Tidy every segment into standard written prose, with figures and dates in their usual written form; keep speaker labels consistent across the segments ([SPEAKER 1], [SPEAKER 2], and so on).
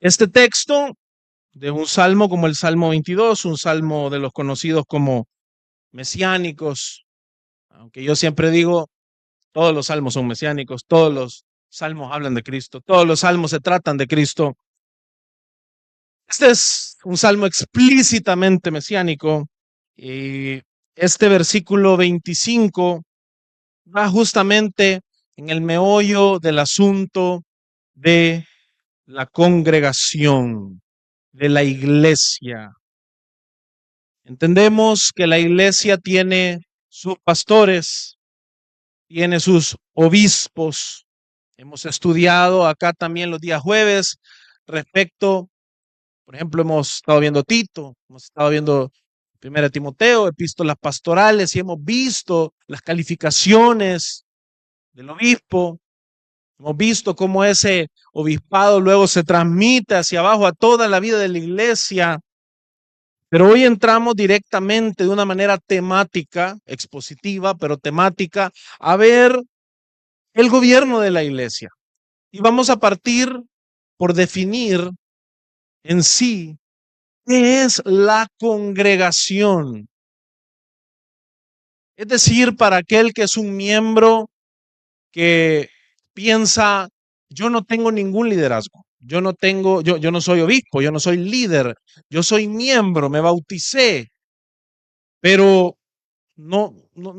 [SPEAKER 1] Este texto de un salmo como el Salmo 22, un salmo de los conocidos como mesiánicos, aunque yo siempre digo, todos los salmos son mesiánicos, todos los salmos hablan de Cristo, todos los salmos se tratan de Cristo. Este es un salmo explícitamente mesiánico y este versículo 25 va justamente en el meollo del asunto de la congregación, de la iglesia. Entendemos que la iglesia tiene sus pastores, tiene sus obispos. Hemos estudiado acá también los días jueves respecto, por ejemplo, hemos estado viendo Tito, hemos estado viendo Primera Timoteo, epístolas pastorales y hemos visto las calificaciones del obispo. Hemos visto cómo ese obispado luego se transmite hacia abajo a toda la vida de la iglesia. Pero hoy entramos directamente de una manera temática, expositiva, pero temática, a ver el gobierno de la iglesia. Y vamos a partir por definir en sí qué es la congregación. Es decir, para aquel que es un miembro que piensa, yo no tengo ningún liderazgo, yo no soy obispo, yo no soy líder, yo soy miembro, me bauticé, pero no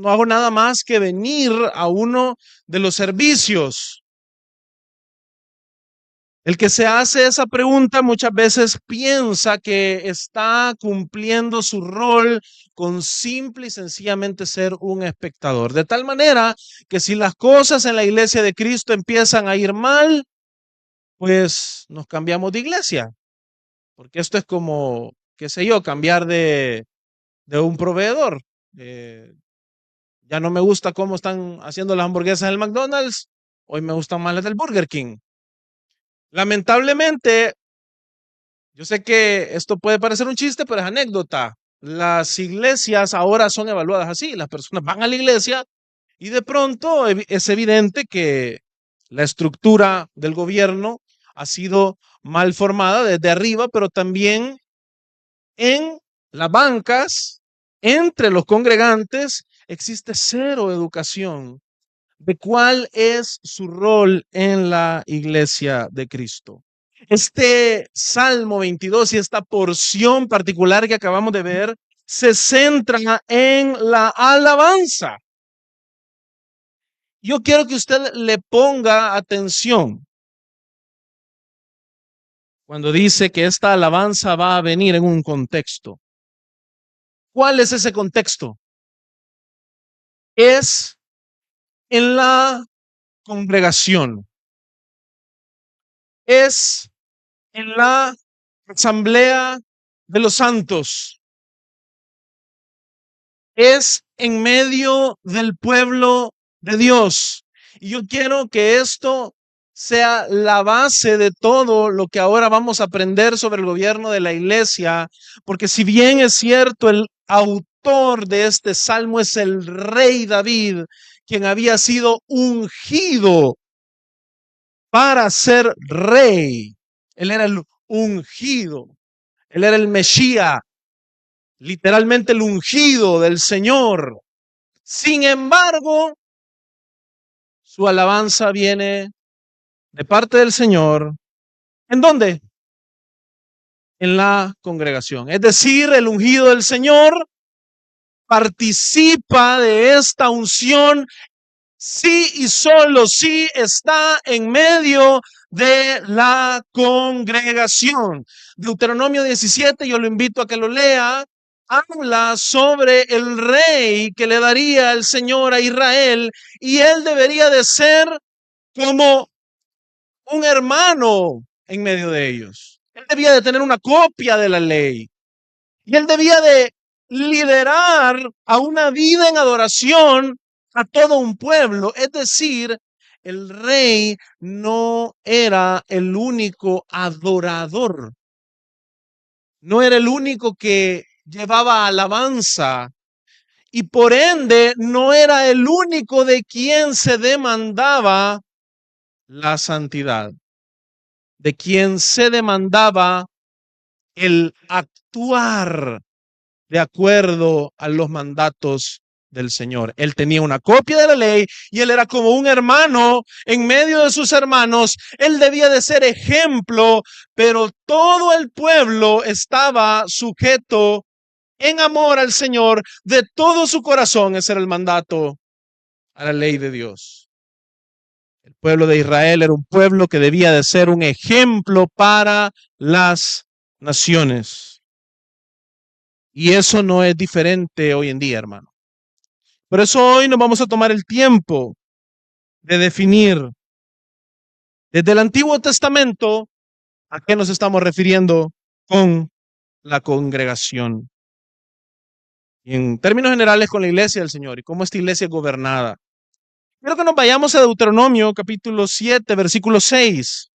[SPEAKER 1] hago nada más que venir a uno de los servicios. El que se hace esa pregunta muchas veces piensa que está cumpliendo su rol con simple y sencillamente ser un espectador. De tal manera que si las cosas en la iglesia de Cristo empiezan a ir mal, pues nos cambiamos de iglesia. Porque esto es como, qué sé yo, cambiar de un proveedor. Eh, Ya no me gusta cómo están haciendo las hamburguesas del McDonald's. Hoy me gustan más las del Burger King. Lamentablemente, yo sé que esto puede parecer un chiste, pero es anécdota. Las iglesias ahora son evaluadas así. Las personas van a la iglesia y de pronto es evidente que la estructura del gobierno ha sido mal formada desde arriba, pero también en las bancas, entre los congregantes, existe cero educación de cuál es su rol en la iglesia de Cristo. Este Salmo 22 y esta porción particular que acabamos de ver se centra en la alabanza. Yo quiero que usted le ponga atención cuando dice que esta alabanza va a venir en un contexto. ¿Cuál es ese contexto? Es en la congregación, es en la asamblea de los santos, es en medio del pueblo de Dios. Y yo quiero que esto sea la base de todo lo que ahora vamos a aprender sobre el gobierno de la iglesia, porque si bien es cierto, el autor de este salmo es el rey David, quien había sido ungido para ser rey. Él era el ungido, él era el Mesías, literalmente el ungido del Señor. Sin embargo, su alabanza viene de parte del Señor. ¿En dónde? En la congregación. Es decir, el ungido del Señor participa de esta unción sí y solo sí está en medio de la congregación. Deuteronomio 17, yo lo invito a que lo lea, habla sobre el rey que le daría el Señor a Israel y él debería de ser como un hermano en medio de ellos. Él debía de tener una copia de la ley y él debía de liderar a una vida en adoración a todo un pueblo. Es decir, el rey no era el único adorador, no era el único que llevaba alabanza y por ende no era el único de quien se demandaba la santidad. de quien se demandaba el actuar de acuerdo a los mandatos del Señor. Él tenía una copia de la ley y él era como un hermano en medio de sus hermanos. Él debía de ser ejemplo, pero todo el pueblo estaba sujeto en amor al Señor de todo su corazón. Ese era el mandato a la ley de Dios. El pueblo de Israel era un pueblo que debía de ser un ejemplo para las naciones. Y eso no es diferente hoy en día, hermano. Por eso hoy nos vamos a tomar el tiempo de definir desde el Antiguo Testamento a qué nos estamos refiriendo con la congregación. Y en términos generales con la iglesia del Señor y cómo esta iglesia es gobernada. Quiero que nos vayamos a Deuteronomio capítulo 7, versículo 6.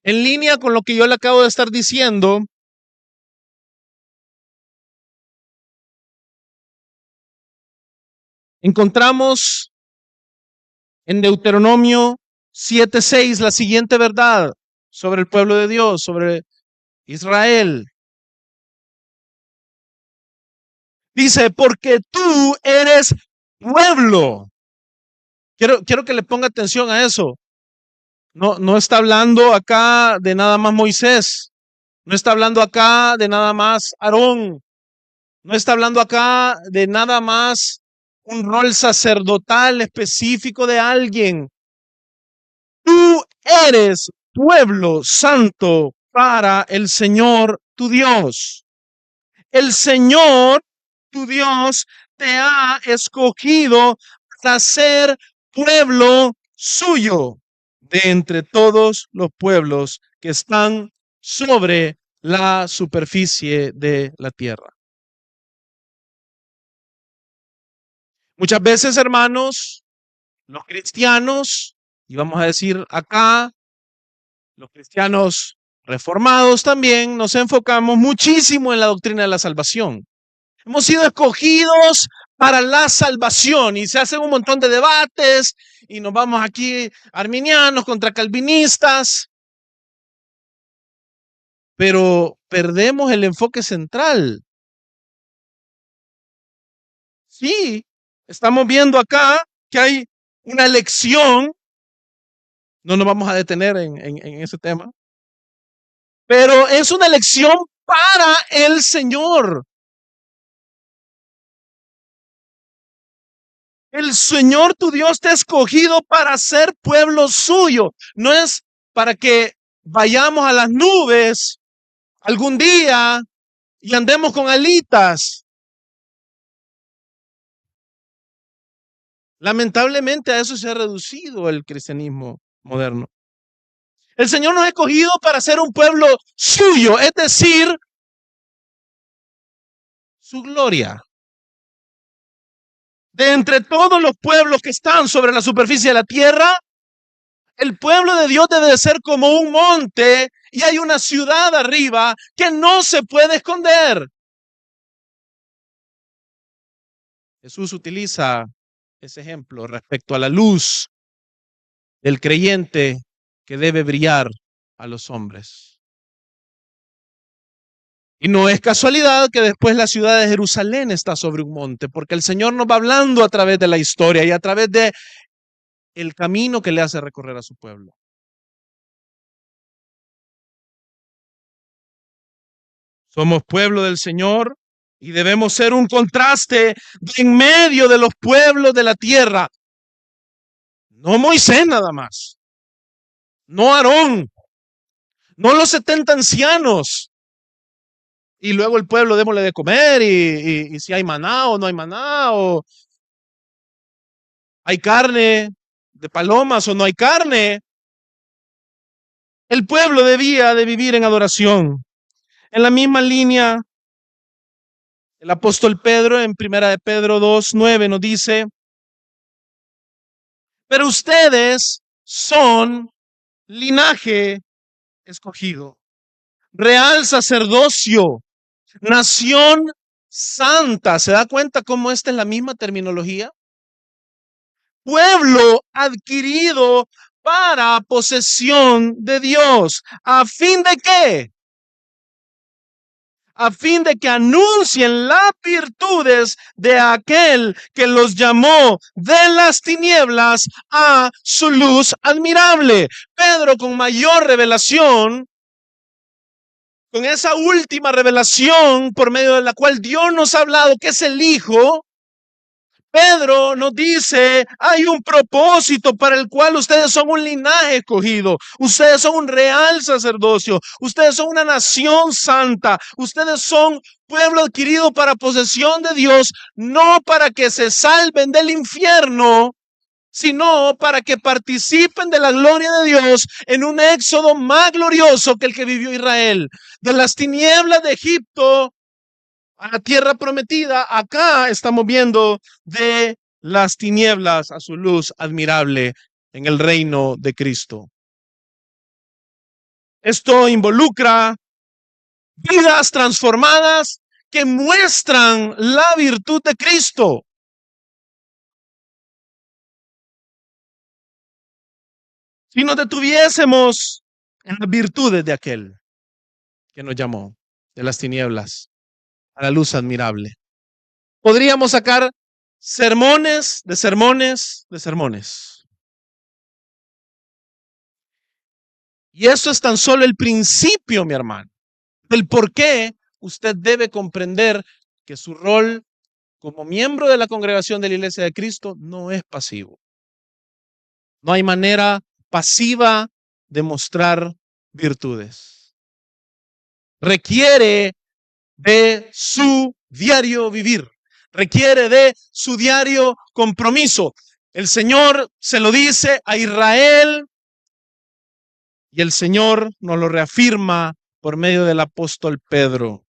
[SPEAKER 1] En línea con lo que yo le acabo de estar diciendo, encontramos en Deuteronomio 7:6 la siguiente verdad sobre el pueblo de Dios, sobre Israel. Dice, porque tú eres pueblo. Quiero que le ponga atención a eso. No está hablando acá de nada más Moisés. No está hablando acá de nada más Aarón. No está hablando acá de nada más un rol sacerdotal específico de alguien. Tú eres pueblo santo para el Señor tu Dios. El Señor tu Dios te ha escogido para ser pueblo suyo de entre todos los pueblos que están sobre la superficie de la tierra. Muchas veces, hermanos, los cristianos, y vamos a decir acá, los cristianos reformados también, nos enfocamos muchísimo en la doctrina de la salvación. Hemos sido escogidos para la salvación y se hacen un montón de debates y nos vamos aquí arminianos contra calvinistas, pero perdemos el enfoque central. Sí, estamos viendo acá que hay una elección, no nos vamos a detener en ese tema, pero es una elección para el Señor. El Señor tu Dios te ha escogido para ser pueblo suyo. No es para que vayamos a las nubes algún día y andemos con alitas. Lamentablemente a eso se ha reducido el cristianismo moderno. El Señor nos ha escogido para ser un pueblo suyo, es decir, su gloria. De entre todos los pueblos que están sobre la superficie de la tierra, el pueblo de Dios debe de ser como un monte y hay una ciudad arriba que no se puede esconder. Jesús utiliza ese ejemplo respecto a la luz del creyente que debe brillar a los hombres. Y no es casualidad que después la ciudad de Jerusalén está sobre un monte, porque el Señor nos va hablando a través de la historia y a través de el camino que le hace recorrer a su pueblo. Somos pueblo del Señor y debemos ser un contraste en medio de los pueblos de la tierra. No Moisés nada más, no Aarón, no los 70 ancianos. Y luego el pueblo démosle de comer y si hay maná o no hay maná, o hay carne de palomas o no hay carne. El pueblo debía de vivir en adoración. En la misma línea, el apóstol Pedro en primera de Pedro 2:9 nos dice, pero ustedes son linaje escogido, real sacerdocio, nación santa. ¿Se da cuenta cómo esta es la misma terminología? pueblo adquirido para posesión de Dios. ¿A fin de qué? A fin de que anuncien las virtudes de aquel que los llamó de las tinieblas a su luz admirable. Pedro, con mayor revelación, con esa última revelación por medio de la cual Dios nos ha hablado, que es el Hijo, Pedro nos dice, hay un propósito para el cual ustedes son un linaje escogido, ustedes son un real sacerdocio, ustedes son una nación santa, ustedes son pueblo adquirido para posesión de Dios, no para que se salven del infierno, sino para que participen de la gloria de Dios en un éxodo más glorioso que el que vivió Israel, de las tinieblas de Egipto a la tierra prometida. Acá estamos viendo de las tinieblas a su luz admirable en el reino de Cristo. Esto involucra vidas transformadas que muestran la virtud de Cristo. Si nos detuviésemos en las virtudes de aquel que nos llamó de las tinieblas a la luz admirable, podríamos sacar sermones de sermones de sermones. Y esto es tan solo el principio, mi hermano, del por qué usted debe comprender que su rol como miembro de la congregación de la Iglesia de Cristo no es pasivo. No hay manera pasiva de mostrar virtudes. Requiere de su diario vivir, requiere de su diario compromiso. El Señor se lo dice a Israel y el Señor nos lo reafirma por medio del apóstol Pedro.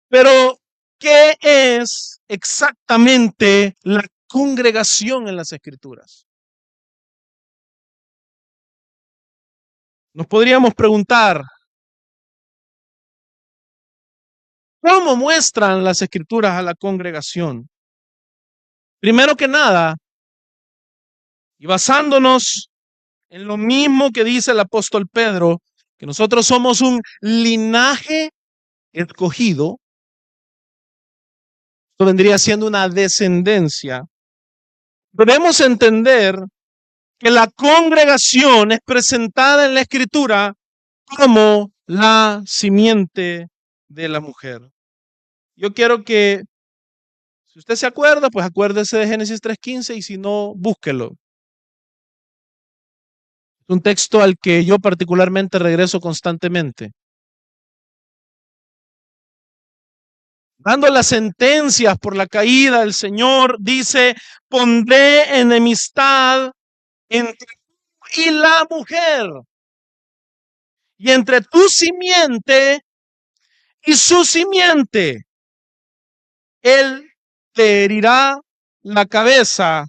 [SPEAKER 1] Pero, ¿qué es exactamente la congregación en las Escrituras? Nos podríamos preguntar, ¿cómo muestran las Escrituras a la congregación? Primero que nada, y basándonos en lo mismo que dice el apóstol Pedro, que nosotros somos un linaje escogido, esto vendría siendo una descendencia. Debemos entender que la congregación es presentada en la Escritura como la simiente de la mujer. Yo quiero que, si usted se acuerda, pues acuérdese de Génesis 3:15 y si no, búsquelo. Es un texto al que yo particularmente regreso constantemente. Dando las sentencias por la caída, el Señor dice, pondré enemistad entre tú y la mujer, y entre tu simiente y su simiente. Él te herirá la cabeza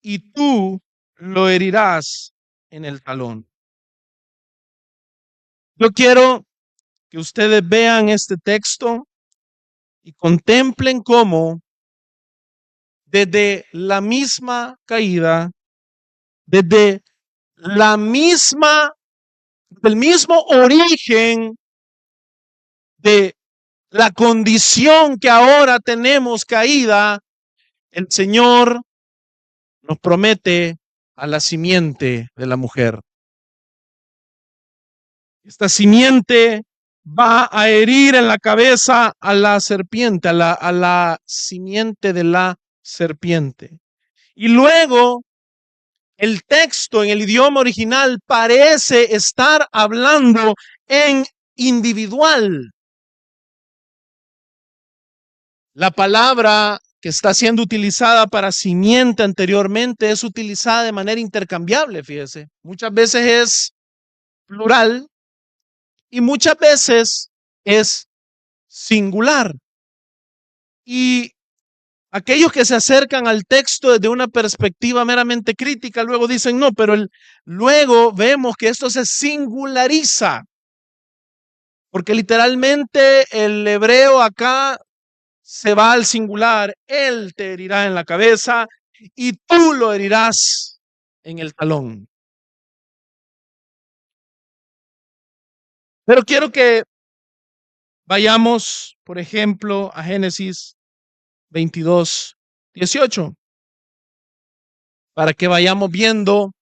[SPEAKER 1] y tú lo herirás en el talón. Yo quiero que ustedes vean este texto y contemplen cómo desde la misma caída, desde del mismo origen de la condición que ahora tenemos caída, el Señor nos promete a la simiente de la mujer. Esta simiente va a herir en la cabeza a la serpiente, a la simiente de la serpiente. Y luego el texto en el idioma original parece estar hablando en individual. La palabra que está siendo utilizada para simiente anteriormente es utilizada de manera intercambiable, fíjese. Muchas veces es plural y muchas veces es singular. Y aquellos que se acercan al texto desde una perspectiva meramente crítica, luego dicen, no, pero luego vemos que esto se singulariza. Porque literalmente el hebreo acá se va al singular. Él te herirá en la cabeza, y tú lo herirás en el talón. Pero quiero que vayamos, por ejemplo, a Génesis 22:18, para que vayamos viendo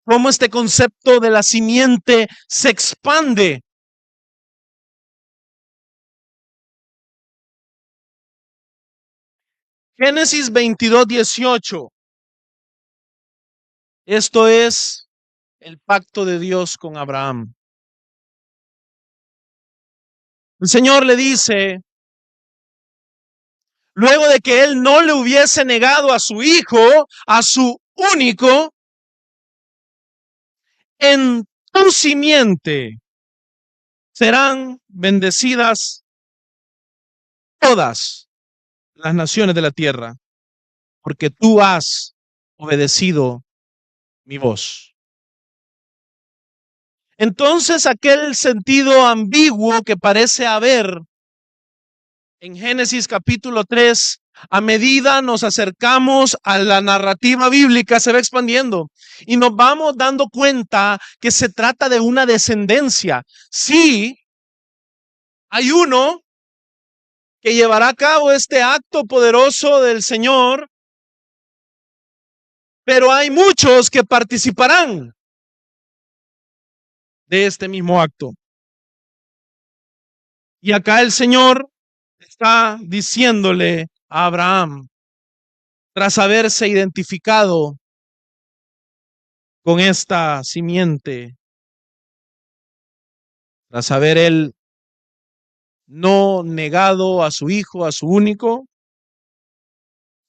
[SPEAKER 1] cómo este concepto de la simiente se expande. Génesis 22:18. Esto es el pacto de Dios con Abraham. El Señor le dice, luego de que él no le hubiese negado a su hijo, a su único, en tu simiente serán bendecidas todas las naciones de la tierra, porque tú has obedecido mi voz. Entonces, aquel sentido ambiguo que parece haber en Génesis capítulo 3, a medida nos acercamos a la narrativa bíblica, se va expandiendo y nos vamos dando cuenta que se trata de una descendencia. Sí, hay uno que llevará a cabo este acto poderoso del Señor, pero hay muchos que participarán de este mismo acto. Y acá el Señor está diciéndole a Abraham, tras haberse identificado con esta simiente, tras haber él no negado a su hijo, a su único,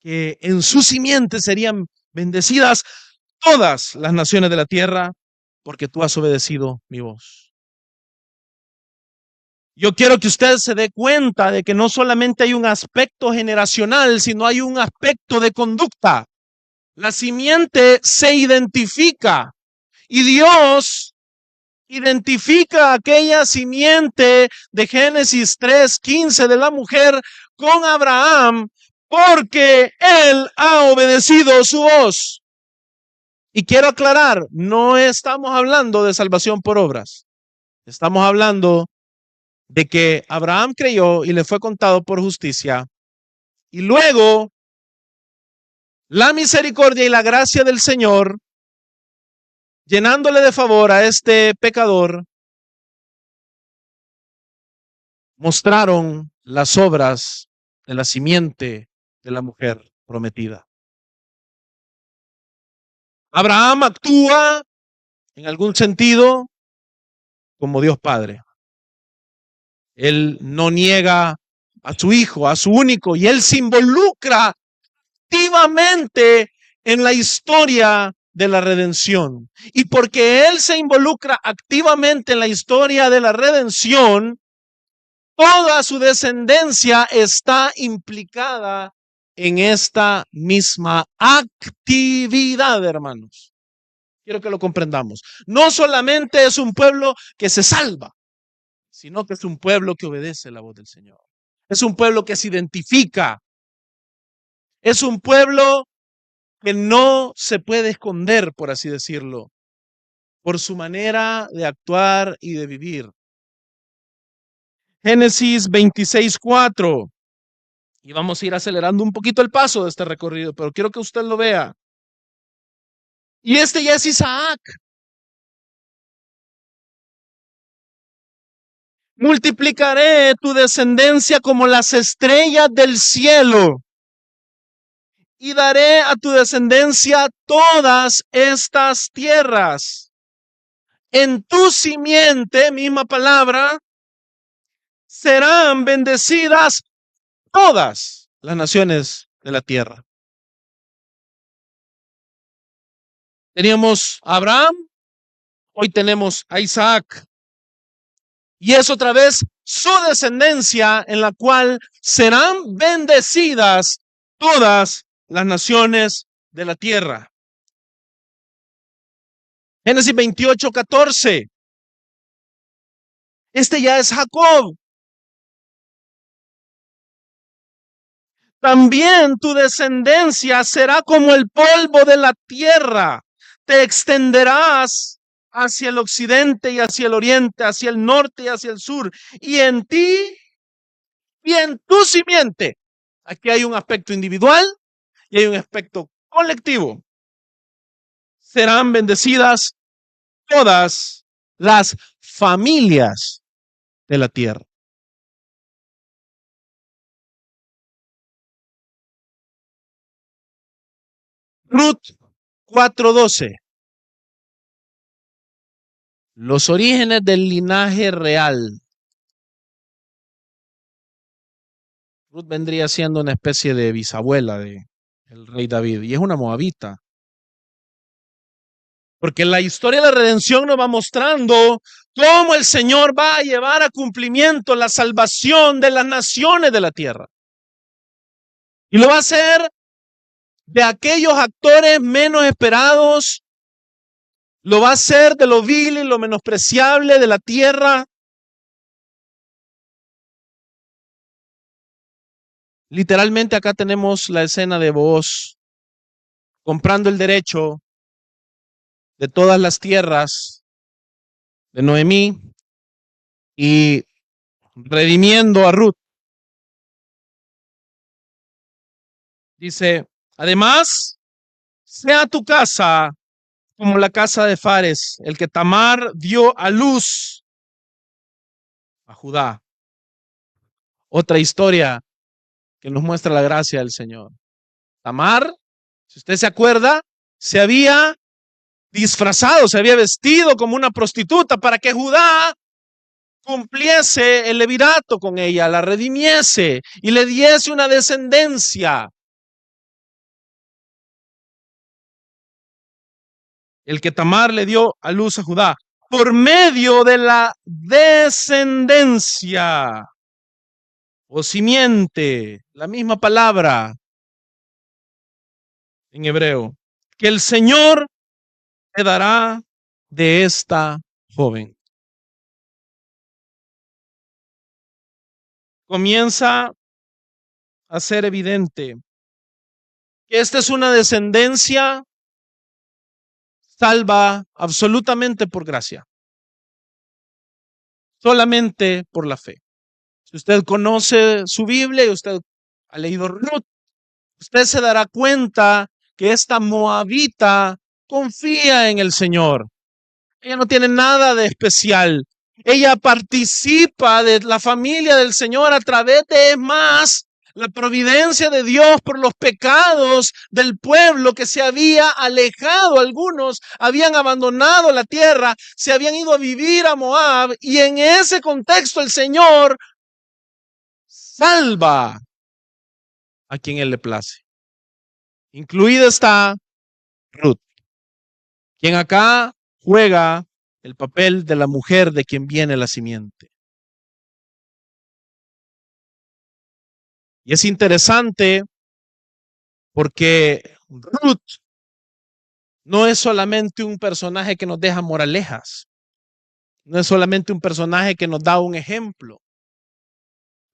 [SPEAKER 1] que en su simiente serían bendecidas todas las naciones de la tierra, porque tú has obedecido mi voz. Yo quiero que usted se dé cuenta de que no solamente hay un aspecto generacional, sino hay un aspecto de conducta. La simiente se identifica y Dios identifica aquella simiente de Génesis 3:15 de la mujer con Abraham porque él ha obedecido su voz. Y quiero aclarar, no estamos hablando de salvación por obras. Estamos hablando de que Abraham creyó y le fue contado por justicia. Y luego, la misericordia y la gracia del Señor, llenándole de favor a este pecador, mostraron las obras de la simiente de la mujer prometida. Abraham actúa, en algún sentido, como Dios Padre. Él no niega a su hijo, a su único, y él se involucra activamente en la historia de la redención. Y porque él se involucra activamente en la historia de la redención, toda su descendencia está implicada en esta misma actividad, hermanos. Quiero que lo comprendamos. No solamente es un pueblo que se salva, sino que es un pueblo que obedece la voz del Señor. Es un pueblo que se identifica. Es un pueblo que no se puede esconder, por así decirlo, por su manera de actuar y de vivir. Génesis 26:4. Y vamos a ir acelerando un poquito el paso de este recorrido, pero quiero que usted lo vea. Y este ya es Isaac. Multiplicaré tu descendencia como las estrellas del cielo y daré a tu descendencia todas estas tierras. En tu simiente, misma palabra, serán bendecidas todas las naciones de la tierra. Teníamos a Abraham, hoy tenemos a Isaac. Y es otra vez su descendencia en la cual serán bendecidas todas las naciones de la tierra. Génesis 28:14. Este ya es Jacob. También tu descendencia será como el polvo de la tierra. Te extenderás hacia el occidente y hacia el oriente, hacia el norte y hacia el sur. Y en ti y en tu simiente. Aquí hay un aspecto individual y hay un aspecto colectivo. Serán bendecidas todas las familias de la tierra. Ruth 4:12. Los orígenes del linaje real. Ruth vendría siendo una especie de bisabuela del rey David y es una moabita. Porque la historia de la redención nos va mostrando cómo el Señor va a llevar a cumplimiento la salvación de las naciones de la tierra. Y lo va a hacer de aquellos actores menos esperados, lo va a hacer de lo vil y lo menospreciable de la tierra. Literalmente acá tenemos la escena de Booz comprando el derecho de todas las tierras de Noemí y redimiendo a Ruth. Dice, además, sea tu casa como la casa de Fares, el que Tamar dio a luz a Judá. Otra historia que nos muestra la gracia del Señor. Tamar, si usted se acuerda, se había disfrazado, se había vestido como una prostituta para que Judá cumpliese el levirato con ella, la redimiese y le diese una descendencia. El que Tamar le dio a luz a Judá por medio de la descendencia o simiente, la misma palabra en hebreo, que el Señor te dará de esta joven. Comienza a ser evidente que esta es una descendencia salva absolutamente por gracia, solamente por la fe. Si usted conoce su Biblia y usted ha leído Ruth, usted se dará cuenta que esta moabita confía en el Señor. Ella no tiene nada de especial. Ella participa de la familia del Señor a través de más la providencia de Dios por los pecados del pueblo que se había alejado. Algunos habían abandonado la tierra, se habían ido a vivir a Moab y en ese contexto el Señor salva a quien Él le place. Incluida está Ruth, quien acá juega el papel de la mujer de quien viene la simiente. Y es interesante porque Ruth no es solamente un personaje que nos deja moralejas, no es solamente un personaje que nos da un ejemplo.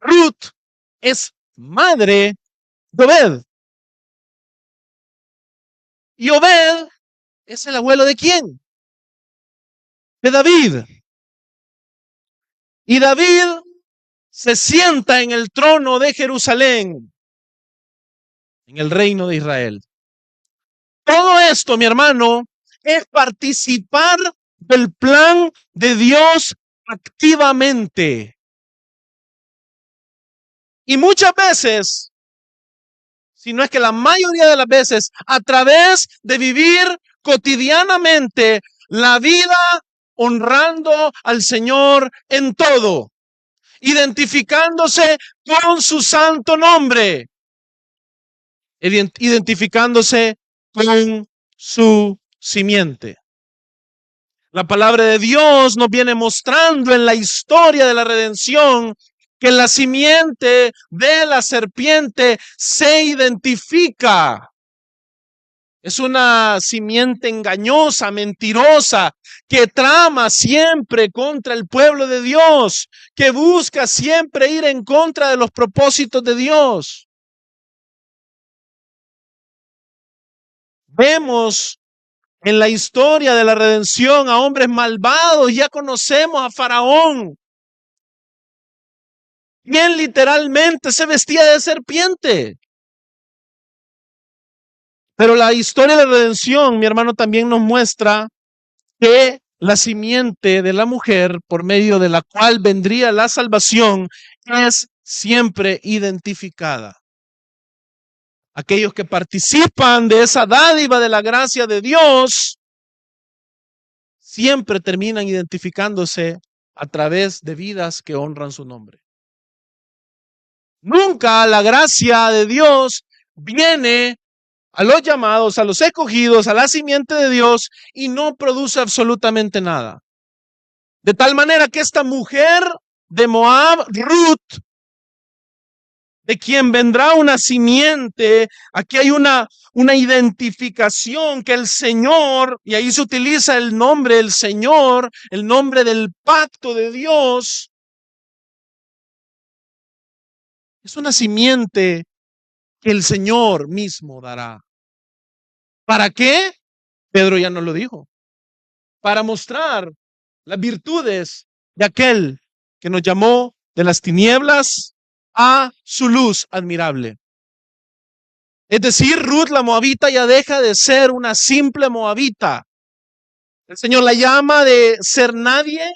[SPEAKER 1] Ruth es madre de Obed. ¿Y Obed es el abuelo de quién? De David. Y David se sienta en el trono de Jerusalén, en el reino de Israel. Todo esto, mi hermano, es participar del plan de Dios activamente. Y muchas veces, si no es que la mayoría de las veces, a través de vivir cotidianamente la vida honrando al Señor en todo, identificándose con su santo nombre, identificándose con su simiente. La palabra de Dios nos viene mostrando en la historia de la redención que la simiente de la serpiente se identifica. Es una simiente engañosa, mentirosa, que trama siempre contra el pueblo de Dios, que busca siempre ir en contra de los propósitos de Dios. Vemos en la historia de la redención a hombres malvados. Ya conocemos a Faraón, quien literalmente se vestía de serpiente. Pero la historia de la redención, mi hermano, también nos muestra que la simiente de la mujer, por medio de la cual vendría la salvación, es siempre identificada. Aquellos que participan de esa dádiva de la gracia de Dios siempre terminan identificándose a través de vidas que honran su nombre. Nunca la gracia de Dios viene a los llamados, a los escogidos, a la simiente de Dios y no produce absolutamente nada. De tal manera que esta mujer de Moab, Ruth, de quien vendrá una simiente, aquí hay una identificación que el Señor, y ahí se utiliza el nombre del Señor, el nombre del pacto de Dios, es una simiente que el Señor mismo dará. ¿Para qué? Pedro ya nos lo dijo. Para mostrar las virtudes de aquel que nos llamó de las tinieblas a su luz admirable. Es decir, Ruth la moabita ya deja de ser una simple moabita. El Señor la llama de ser nadie,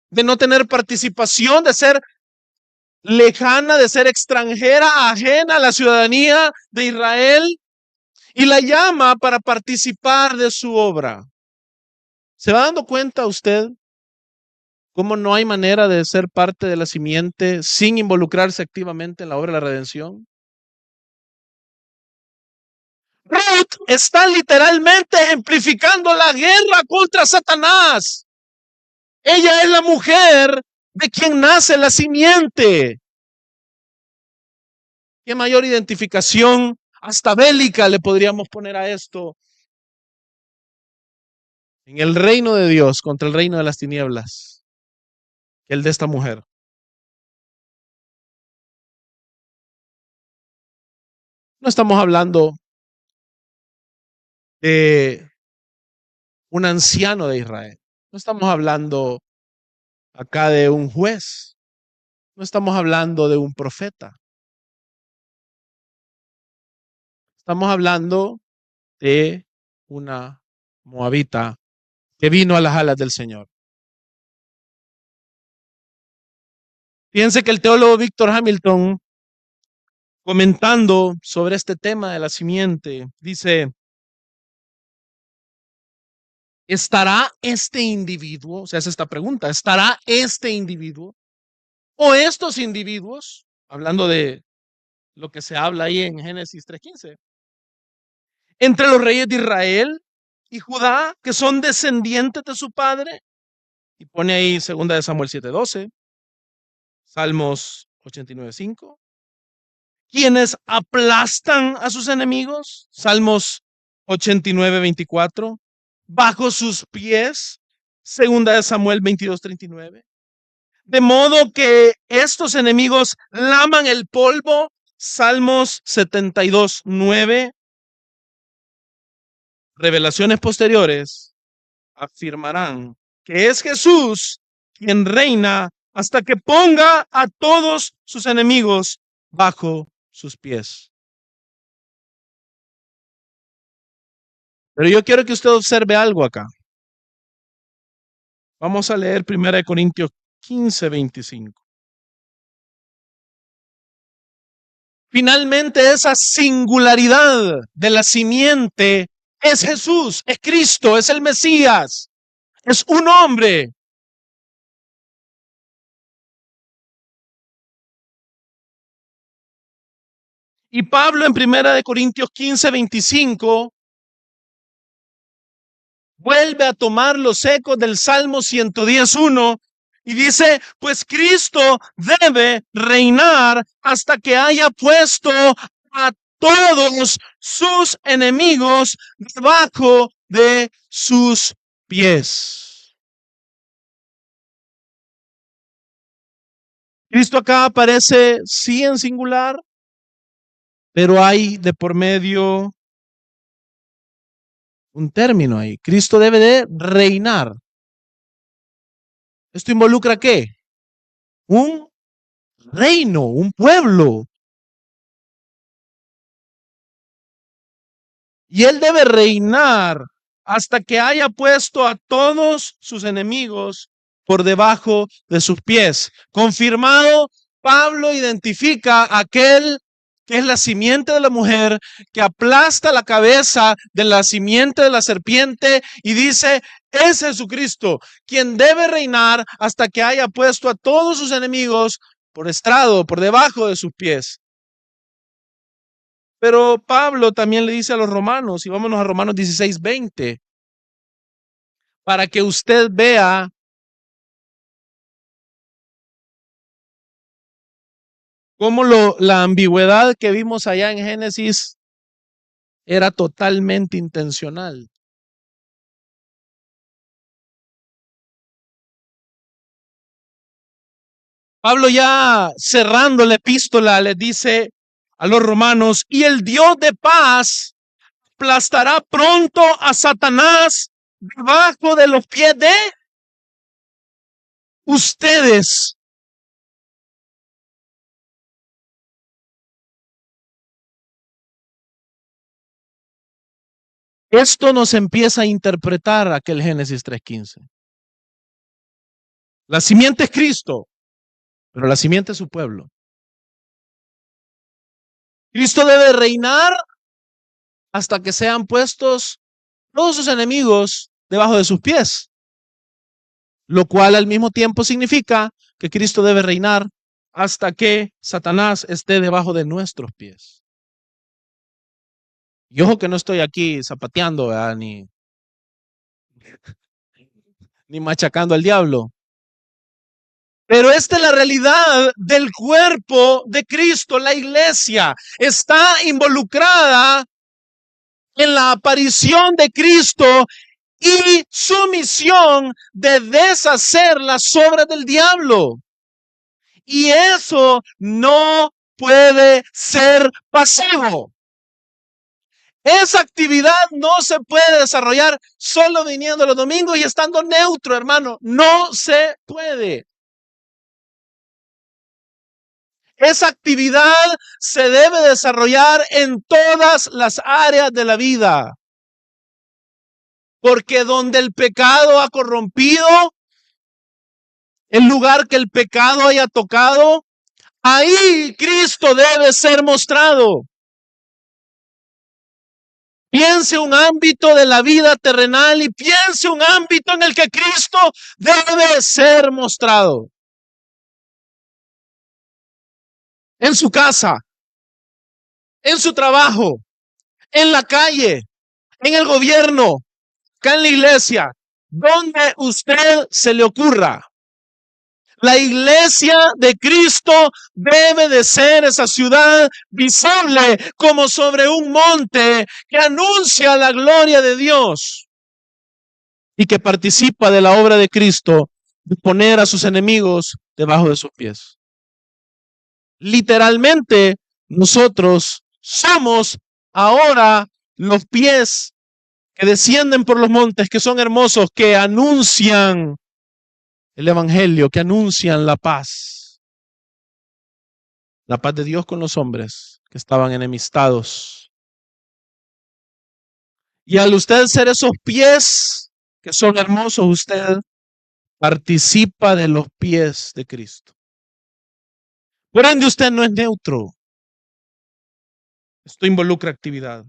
[SPEAKER 1] de no tener participación, de ser lejana, de ser extranjera, ajena a la ciudadanía de Israel, y la llama para participar de su obra. ¿Se va dando cuenta usted cómo no hay manera de ser parte de la simiente sin involucrarse activamente en la obra de la redención? Ruth está literalmente ejemplificando la guerra contra Satanás. Ella es la mujer de quien nace la simiente. ¿Qué mayor identificación, hasta bélica, le podríamos poner a esto? En el reino de Dios contra el reino de las tinieblas, que el de esta mujer. No estamos hablando de un anciano de Israel. No estamos hablando acá de un juez. No estamos hablando de un profeta. Estamos hablando de una moabita que vino a las alas del Señor. Fíjense que el teólogo Víctor Hamilton, comentando sobre este tema de la simiente, dice: ¿estará este individuo? O sea, es esta pregunta: ¿estará este individuo o estos individuos, hablando de lo que se habla ahí en Génesis 3:15, entre los reyes de Israel y Judá, que son descendientes de su padre? Y pone ahí 2 Samuel 7:12, Salmos 89:5. Quienes aplastan a sus enemigos, Salmos 89:24. Bajo sus pies, 2 Samuel 22:39. De modo que estos enemigos laman el polvo, Salmos 72:9. Revelaciones posteriores afirmarán que es Jesús quien reina hasta que ponga a todos sus enemigos bajo sus pies. Pero yo quiero que usted observe algo acá. Vamos a leer 1 Corintios 15:25. Finalmente, esa singularidad de la simiente es Jesús, es Cristo, es el Mesías, es un hombre. Y Pablo en 1 Corintios 15:25 vuelve a tomar los ecos del Salmo 110:1 y dice: pues Cristo debe reinar hasta que haya puesto a todos sus enemigos debajo de sus pies. Cristo acá aparece sí en singular, pero hay de por medio un término ahí. Cristo debe de reinar. ¿Esto involucra qué? Un reino, un pueblo. Y Él debe reinar hasta que haya puesto a todos sus enemigos por debajo de sus pies. Confirmado, Pablo identifica a aquel que es la simiente de la mujer, que aplasta la cabeza de la simiente de la serpiente y dice, es Jesucristo, quien debe reinar hasta que haya puesto a todos sus enemigos por estrado, por debajo de sus pies. Pero Pablo también le dice a los romanos, y vámonos a Romanos 16:20, para que usted vea cómo la ambigüedad que vimos allá en Génesis era totalmente intencional. Pablo, ya cerrando la epístola, les dice a los romanos, y el Dios de paz aplastará pronto a Satanás debajo de los pies de ustedes. Esto nos empieza a interpretar aquel Génesis 3:15. La simiente es Cristo, pero la simiente es su pueblo. Cristo debe reinar hasta que sean puestos todos sus enemigos debajo de sus pies, lo cual al mismo tiempo significa que Cristo debe reinar hasta que Satanás esté debajo de nuestros pies. Y ojo que no estoy aquí zapateando, ¿verdad? Ni machacando al diablo. Pero esta es la realidad del cuerpo de Cristo. La iglesia está involucrada en la aparición de Cristo y su misión de deshacer las obras del diablo. Y eso no puede ser pasivo. Esa actividad no se puede desarrollar solo viniendo los domingos y estando neutro, hermano. No se puede. Esa actividad se debe desarrollar en todas las áreas de la vida. Porque donde el pecado ha corrompido, el lugar que el pecado haya tocado, ahí Cristo debe ser mostrado. Piense un ámbito de la vida terrenal y piense un ámbito en el que Cristo debe ser mostrado. En su casa, en su trabajo, en la calle, en el gobierno, acá en la iglesia, donde usted se le ocurra. La iglesia de Cristo debe de ser esa ciudad visible como sobre un monte que anuncia la gloria de Dios y que participa de la obra de Cristo de poner a sus enemigos debajo de sus pies. Literalmente, nosotros somos ahora los pies que descienden por los montes, que son hermosos, que anuncian el evangelio, que anuncian la paz de Dios con los hombres que estaban enemistados. Y al usted ser esos pies que son hermosos, usted participa de los pies de Cristo. Por ende, usted no es neutro. Esto involucra actividad.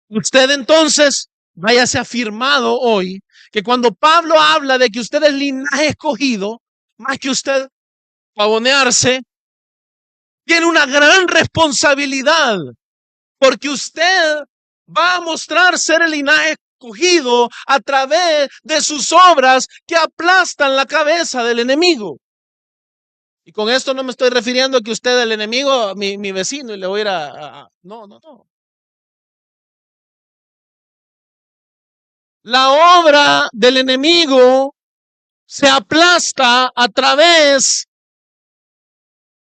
[SPEAKER 1] Usted entonces, váyase afirmado hoy, que cuando Pablo habla de que usted es linaje escogido, más que usted pavonearse, tiene una gran responsabilidad, porque usted va a mostrar ser el linaje escogido a través de sus obras que aplastan la cabeza del enemigo. Y con esto no me estoy refiriendo a que usted es el enemigo, mi vecino, y le voy a ir no. La obra del enemigo se aplasta a través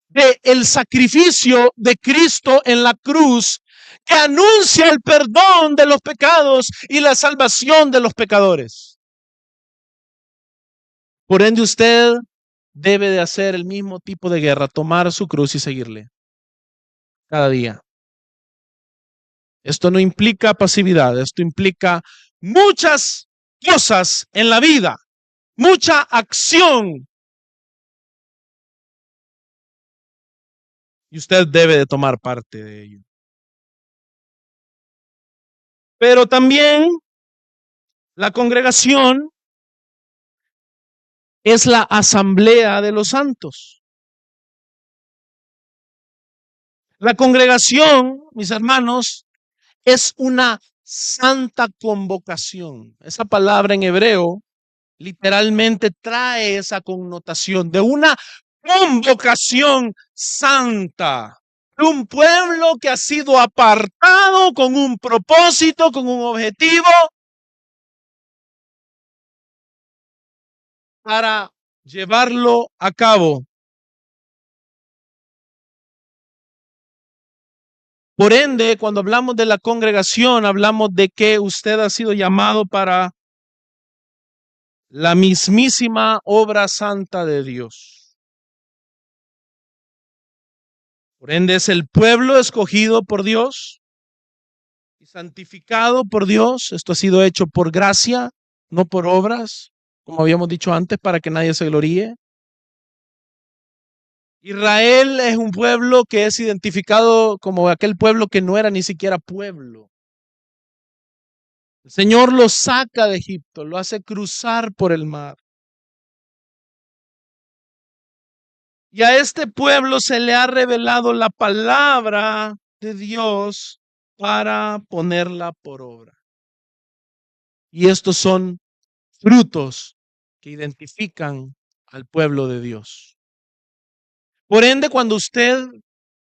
[SPEAKER 1] del sacrificio de Cristo en la cruz, que anuncia el perdón de los pecados y la salvación de los pecadores. Por ende, usted debe de hacer el mismo tipo de guerra, tomar su cruz y seguirle cada día. Esto no implica pasividad, esto implica muchas cosas en la vida, mucha acción. Y usted debe de tomar parte de ello. Pero también la congregación es la asamblea de los santos. La congregación, mis hermanos, es una santa convocación. Esa palabra en hebreo literalmente trae esa connotación de una convocación santa. De un pueblo que ha sido apartado con un propósito, con un objetivo, para llevarlo a cabo. Por ende, cuando hablamos de la congregación, hablamos de que usted ha sido llamado para la mismísima obra santa de Dios. Por ende, es el pueblo escogido por Dios y santificado por Dios. Esto ha sido hecho por gracia, no por obras, como habíamos dicho antes, para que nadie se gloríe. Israel es un pueblo que es identificado como aquel pueblo que no era ni siquiera pueblo. El Señor lo saca de Egipto, lo hace cruzar por el mar. Y a este pueblo se le ha revelado la palabra de Dios para ponerla por obra. Y estos son frutos que identifican al pueblo de Dios. Por ende, cuando usted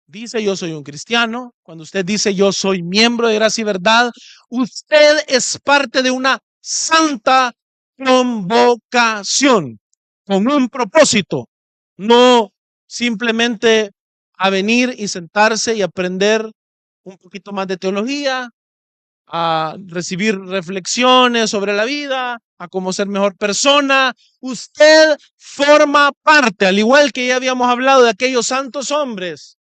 [SPEAKER 1] dice yo soy un cristiano, cuando usted dice yo soy miembro de Gracia y Verdad, usted es parte de una santa convocación con un propósito, no simplemente a venir y sentarse y aprender un poquito más de teología, a recibir reflexiones sobre la vida, a cómo ser mejor persona. Usted forma parte, al igual que ya habíamos hablado de aquellos santos hombres,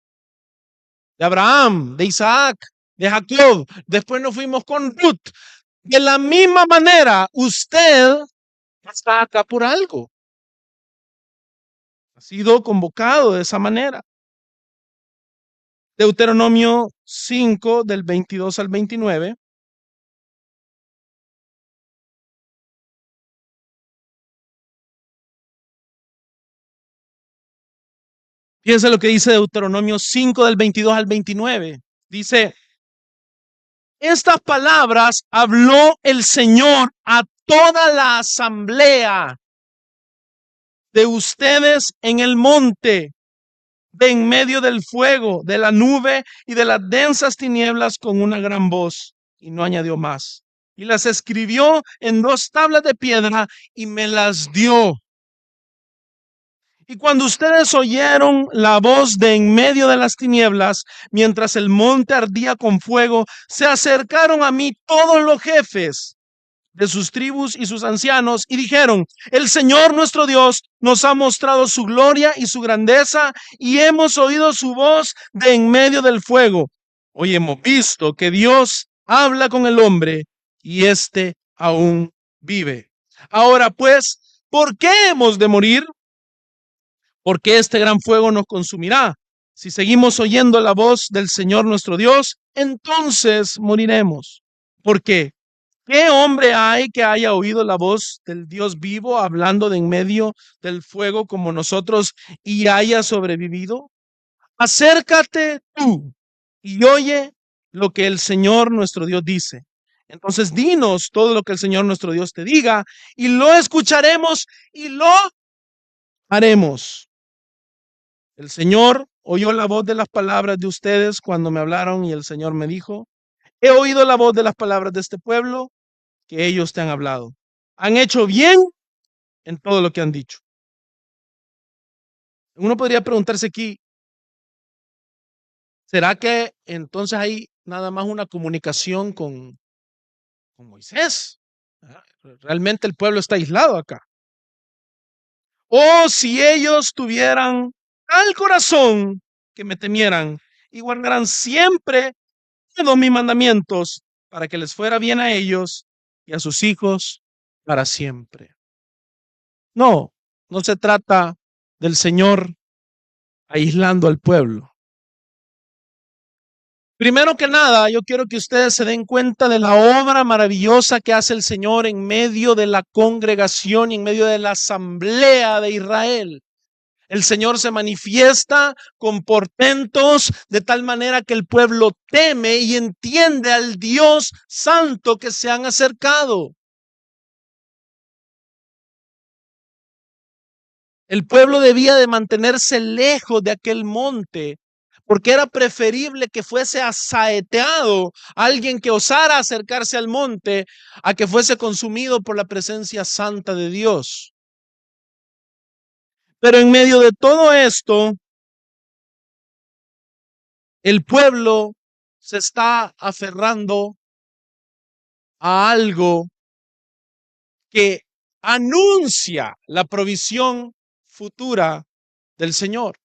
[SPEAKER 1] de Abraham, de Isaac, de Jacob. Después nos fuimos con Ruth. De la misma manera, usted está acá por algo. Ha sido convocado de esa manera. Deuteronomio 5, del 22 al 29. Fíjense lo que dice Deuteronomio 5 del 22 al 29. Dice, estas palabras habló el Señor a toda la asamblea de ustedes en el monte, de en medio del fuego, de la nube y de las densas tinieblas con una gran voz. Y no añadió más. Y las escribió en 2 tablas de piedra y me las dio. Y cuando ustedes oyeron la voz de en medio de las tinieblas, mientras el monte ardía con fuego, se acercaron a mí todos los jefes de sus tribus y sus ancianos y dijeron, el Señor nuestro Dios nos ha mostrado su gloria y su grandeza y hemos oído su voz de en medio del fuego. Hoy hemos visto que Dios habla con el hombre y éste aún vive. Ahora pues, ¿por qué hemos de morir? Porque este gran fuego nos consumirá. Si seguimos oyendo la voz del Señor nuestro Dios, entonces moriremos. ¿Por qué? ¿Qué hombre hay que haya oído la voz del Dios vivo hablando de en medio del fuego como nosotros y haya sobrevivido? Acércate tú y oye lo que el Señor nuestro Dios dice. Entonces dinos todo lo que el Señor nuestro Dios te diga y lo escucharemos y lo haremos. El Señor oyó la voz de las palabras de ustedes cuando me hablaron y el Señor me dijo, he oído la voz de las palabras de este pueblo que ellos te han hablado. Han hecho bien en todo lo que han dicho. Uno podría preguntarse aquí, ¿será que entonces hay nada más una comunicación con Moisés. Realmente el pueblo está aislado acá. Oh, si ellos tuvieran tal corazón que me temieran y guardaran siempre todos mis mandamientos para que les fuera bien a ellos y a sus hijos para siempre. No, no se trata del Señor aislando al pueblo. Primero que nada, yo quiero que ustedes se den cuenta de la obra maravillosa que hace el Señor en medio de la congregación y en medio de la asamblea de Israel. El Señor se manifiesta con portentos de tal manera que el pueblo teme y entiende al Dios santo que se han acercado. El pueblo debía de mantenerse lejos de aquel monte, porque era preferible que fuese asaeteado alguien que osara acercarse al monte a que fuese consumido por la presencia santa de Dios. Pero en medio de todo esto, el pueblo se está aferrando a algo que anuncia la provisión futura del Señor.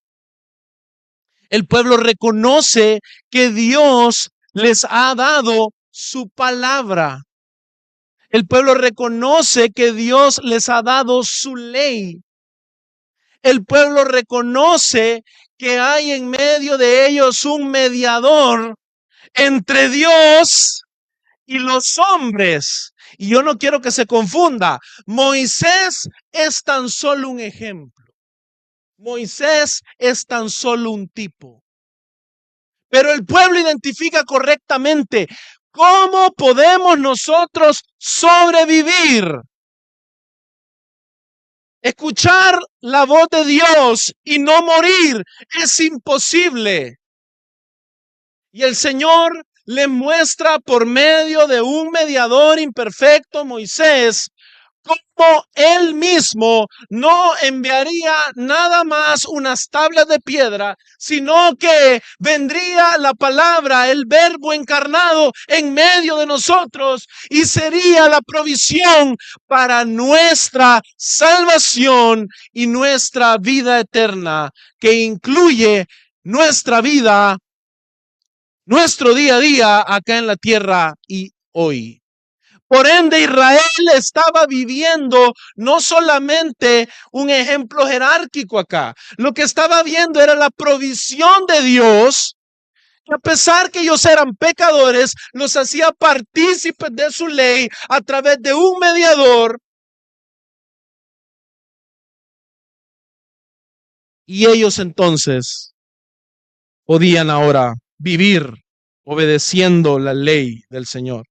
[SPEAKER 1] El pueblo reconoce que Dios les ha dado su palabra. El pueblo reconoce que Dios les ha dado su ley. El pueblo reconoce que hay en medio de ellos un mediador entre Dios y los hombres. Y yo no quiero que se confunda. Moisés es tan solo un ejemplo. Moisés es tan solo un tipo. Pero el pueblo identifica correctamente cómo podemos nosotros sobrevivir. Escuchar la voz de Dios y no morir es imposible. Y el Señor le muestra por medio de un mediador imperfecto, Moisés, cómo él mismo no enviaría nada más unas tablas de piedra, sino que vendría la palabra, el verbo encarnado en medio de nosotros y sería la provisión para nuestra salvación y nuestra vida eterna, que incluye nuestra vida, nuestro día a día acá en la tierra y hoy. Por ende, Israel estaba viviendo no solamente un ejemplo jerárquico acá, lo que estaba viendo era la provisión de Dios, que a pesar que ellos eran pecadores, los hacía partícipes de su ley a través de un mediador, y ellos entonces podían ahora vivir obedeciendo la ley del Señor.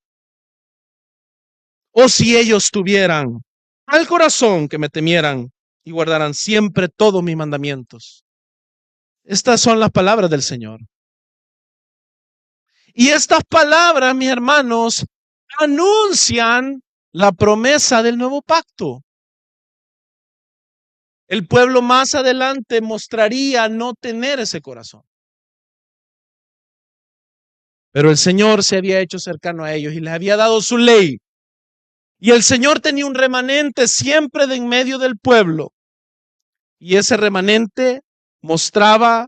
[SPEAKER 1] O si ellos tuvieran al corazón que me temieran y guardaran siempre todos mis mandamientos. Estas son las palabras del Señor. Y estas palabras, mis hermanos, anuncian la promesa del nuevo pacto. El pueblo más adelante mostraría no tener ese corazón. Pero el Señor se había hecho cercano a ellos y les había dado su ley. Y el Señor tenía un remanente siempre de en medio del pueblo. Y ese remanente mostraba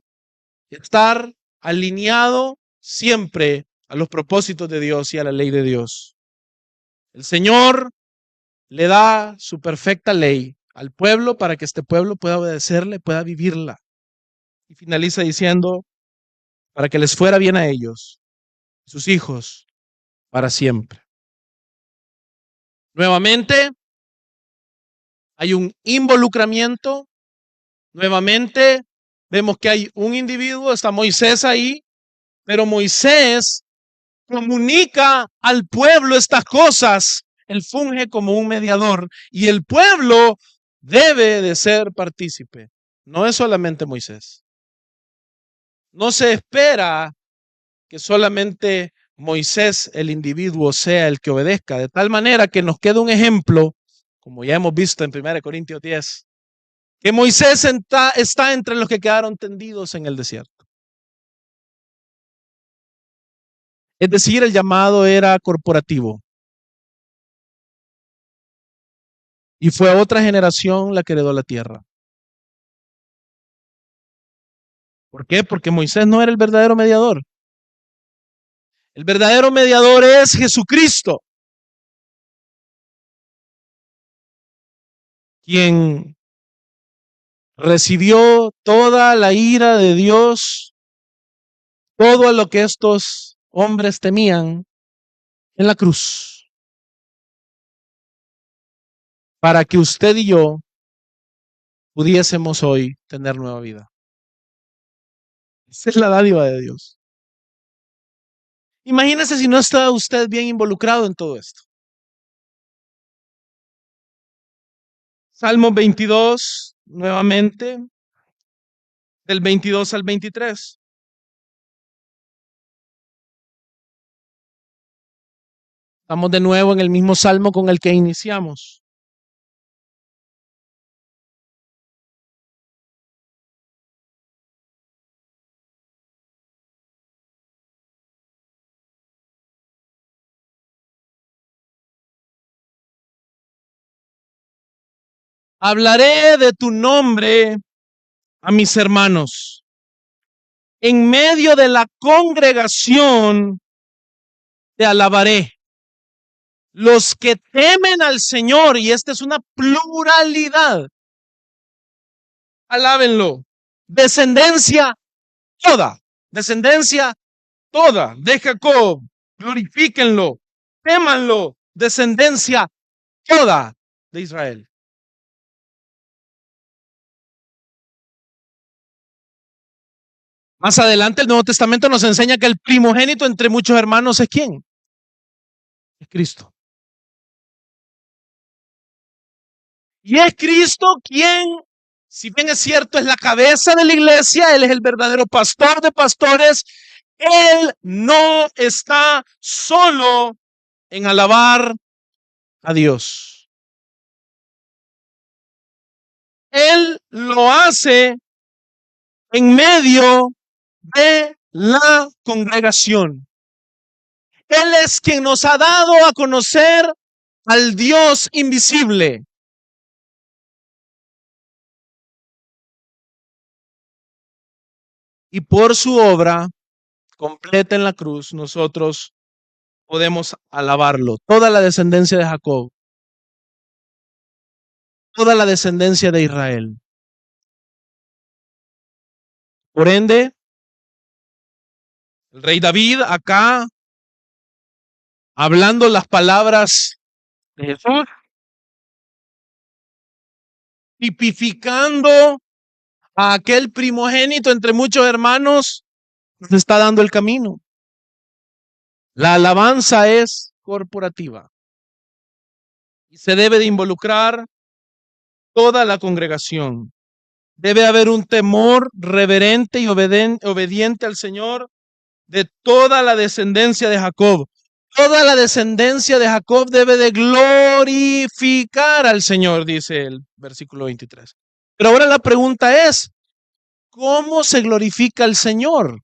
[SPEAKER 1] estar alineado siempre a los propósitos de Dios y a la ley de Dios. El Señor le da su perfecta ley al pueblo para que este pueblo pueda obedecerle, pueda vivirla. Y finaliza diciendo, para que les fuera bien a ellos, sus hijos, para siempre. Nuevamente, hay un involucramiento. Nuevamente, vemos que hay un individuo, está Moisés ahí, pero Moisés comunica al pueblo estas cosas. Él funge como un mediador y el pueblo debe de ser partícipe. No es solamente Moisés. No se espera que solamente Moisés, el individuo, sea el que obedezca, de tal manera que nos queda un ejemplo, como ya hemos visto en 1 Corintios 10, que Moisés está entre los que quedaron tendidos en el desierto. Es decir, el llamado era corporativo. Y fue otra generación la que heredó la tierra. ¿Por qué? Porque Moisés no era el verdadero mediador. El verdadero mediador es Jesucristo, quien recibió toda la ira de Dios, todo lo que estos hombres temían en la cruz, para que usted y yo pudiésemos hoy tener nueva vida. Esa es la dádiva de Dios. Imagínese si no está usted bien involucrado en todo esto. Salmo 22, nuevamente, del 22 al 23. Estamos de nuevo en el mismo salmo con el que iniciamos. Hablaré de tu nombre a mis hermanos. En medio de la congregación te alabaré. Los que temen al Señor, y esta es una pluralidad, alábenlo. Descendencia descendencia toda de Jacob, glorifíquenlo, témanlo, descendencia toda de Israel. Más adelante el Nuevo Testamento nos enseña que el primogénito entre muchos hermanos es ¿quién? Es Cristo. Y es Cristo quien, si bien es cierto, es la cabeza de la iglesia, Él es el verdadero pastor de pastores, Él no está solo en alabar a Dios. Él lo hace en medio de la congregación. Él es quien nos ha dado a conocer al Dios invisible. Y por su obra completa en la cruz, nosotros podemos alabarlo. Toda la descendencia de Jacob, toda la descendencia de Israel. Por ende, el rey David acá, hablando las palabras de Jesús, tipificando a aquel primogénito entre muchos hermanos, nos está dando el camino. La alabanza es corporativa y se debe de involucrar toda la congregación. Debe haber un temor reverente y obediente al Señor de toda la descendencia de Jacob. Toda la descendencia de Jacob debe de glorificar al Señor, dice el versículo 23. Pero ahora la pregunta es, ¿cómo se glorifica al Señor?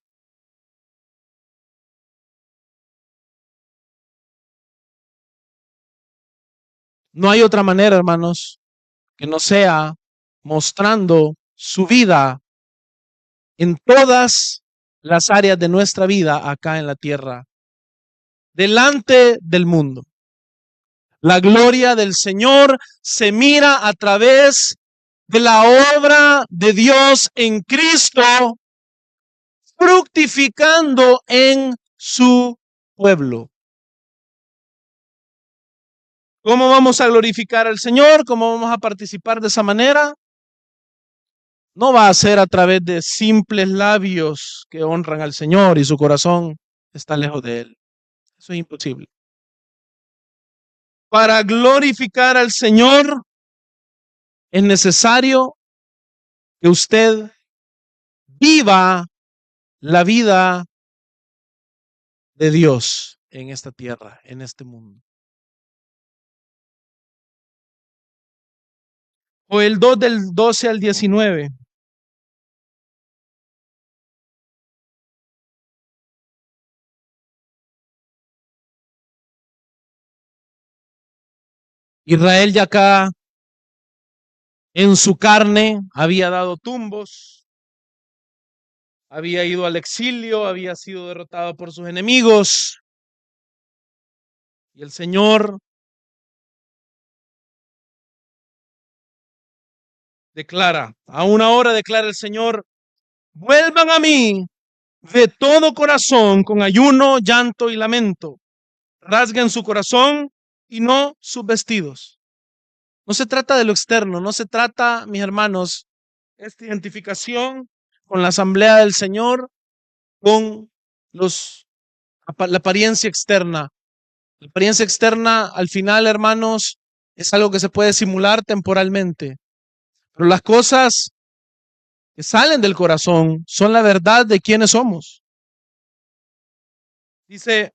[SPEAKER 1] No hay otra manera, hermanos, que no sea mostrando su vida en todas las áreas de nuestra vida acá en la tierra, delante del mundo. La gloria del Señor se mira a través de la obra de Dios en Cristo, fructificando en su pueblo. ¿Cómo vamos a glorificar al Señor? ¿Cómo vamos a participar de esa manera? No va a ser a través de simples labios que honran al Señor y su corazón está lejos de Él. Eso es imposible. Para glorificar al Señor es necesario que usted viva la vida de Dios en esta tierra, en este mundo. O el 2 del 12 al 19. Israel ya acá en su carne había dado tumbos, había ido al exilio, había sido derrotado por sus enemigos. Y el Señor declara, a una hora declara el Señor, vuelvan a mí de todo corazón con ayuno, llanto y lamento. Rasguen su corazón y no sus vestidos. No se trata de lo externo, no se trata, mis hermanos, esta identificación con la asamblea del Señor, con los, la apariencia externa. La apariencia externa, al final, hermanos, es algo que se puede simular temporalmente. Pero las cosas que salen del corazón son la verdad de quiénes somos. Dice,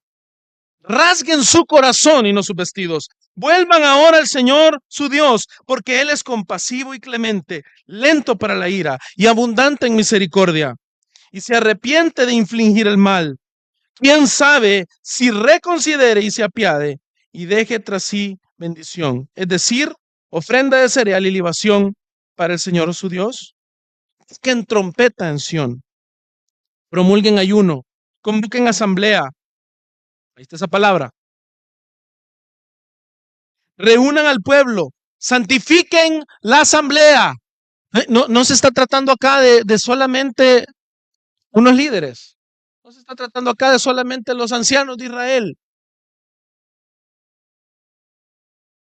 [SPEAKER 1] rasguen su corazón y no sus vestidos. Vuelvan ahora al Señor su Dios, porque Él es compasivo y clemente, lento para la ira y abundante en misericordia, y se arrepiente de infligir el mal. ¿Quién sabe si reconsidere y se apiade y deje tras sí bendición? Es decir, ofrenda de cereal y libación para el Señor su Dios. Que en trompeta en Sión, promulguen ayuno, convoquen asamblea. Ahí está esa palabra. Reúnan al pueblo, santifiquen la asamblea. No se está tratando acá de solamente unos líderes. No se está tratando acá de solamente los ancianos de Israel.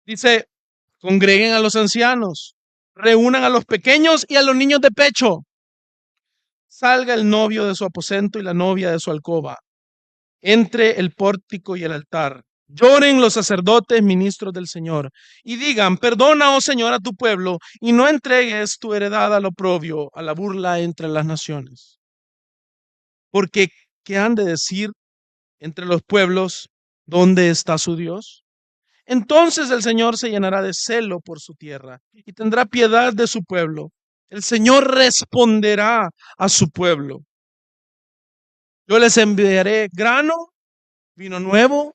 [SPEAKER 1] Dice, congreguen a los ancianos, reúnan a los pequeños y a los niños de pecho. Salga el novio de su aposento y la novia de su alcoba. Entre el pórtico y el altar. Lloren los sacerdotes, ministros del Señor, y digan, perdona, oh Señor, a tu pueblo, y no entregues tu heredad al oprobio, a la burla entre las naciones. Porque, ¿qué han de decir entre los pueblos? ¿Dónde está su Dios? Entonces el Señor se llenará de celo por su tierra y tendrá piedad de su pueblo. El Señor responderá a su pueblo. Yo les enviaré grano, vino nuevo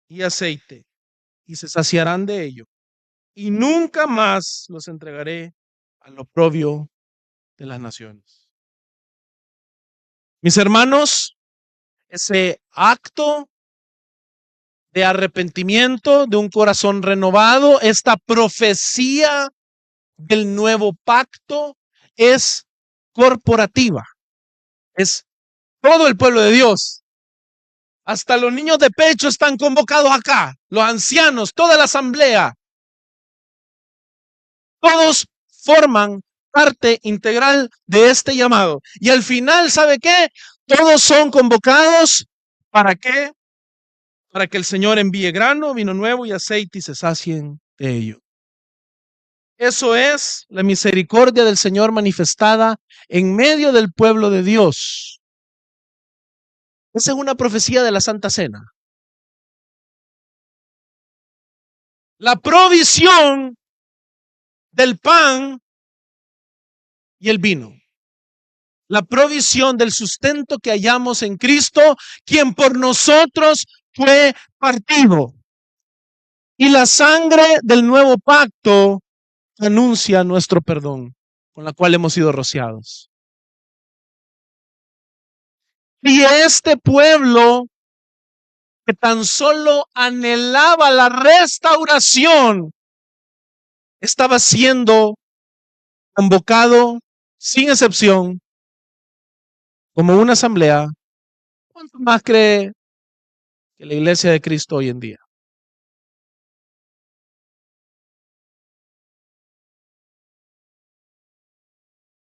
[SPEAKER 1] y aceite, y se saciarán de ello. Y nunca más los entregaré al oprobio de las naciones. Mis hermanos, ese acto de arrepentimiento, de un corazón renovado, esta profecía del nuevo pacto es corporativa, es todo el pueblo de Dios. Hasta los niños de pecho están convocados acá, los ancianos, toda la asamblea. Todos forman parte integral de este llamado. Y al final, ¿sabe qué? Todos son convocados. ¿Para qué? Para que el Señor envíe grano, vino nuevo y aceite y se sacien de ello. Eso es la misericordia del Señor manifestada en medio del pueblo de Dios. Esa es una profecía de la Santa Cena. La provisión del pan y el vino. La provisión del sustento que hallamos en Cristo, quien por nosotros fue partido. Y la sangre del nuevo pacto anuncia nuestro perdón, con la cual hemos sido rociados. Y este pueblo que tan solo anhelaba la restauración, estaba siendo convocado sin excepción como una asamblea. ¿Cuánto más cree que la iglesia de Cristo hoy en día?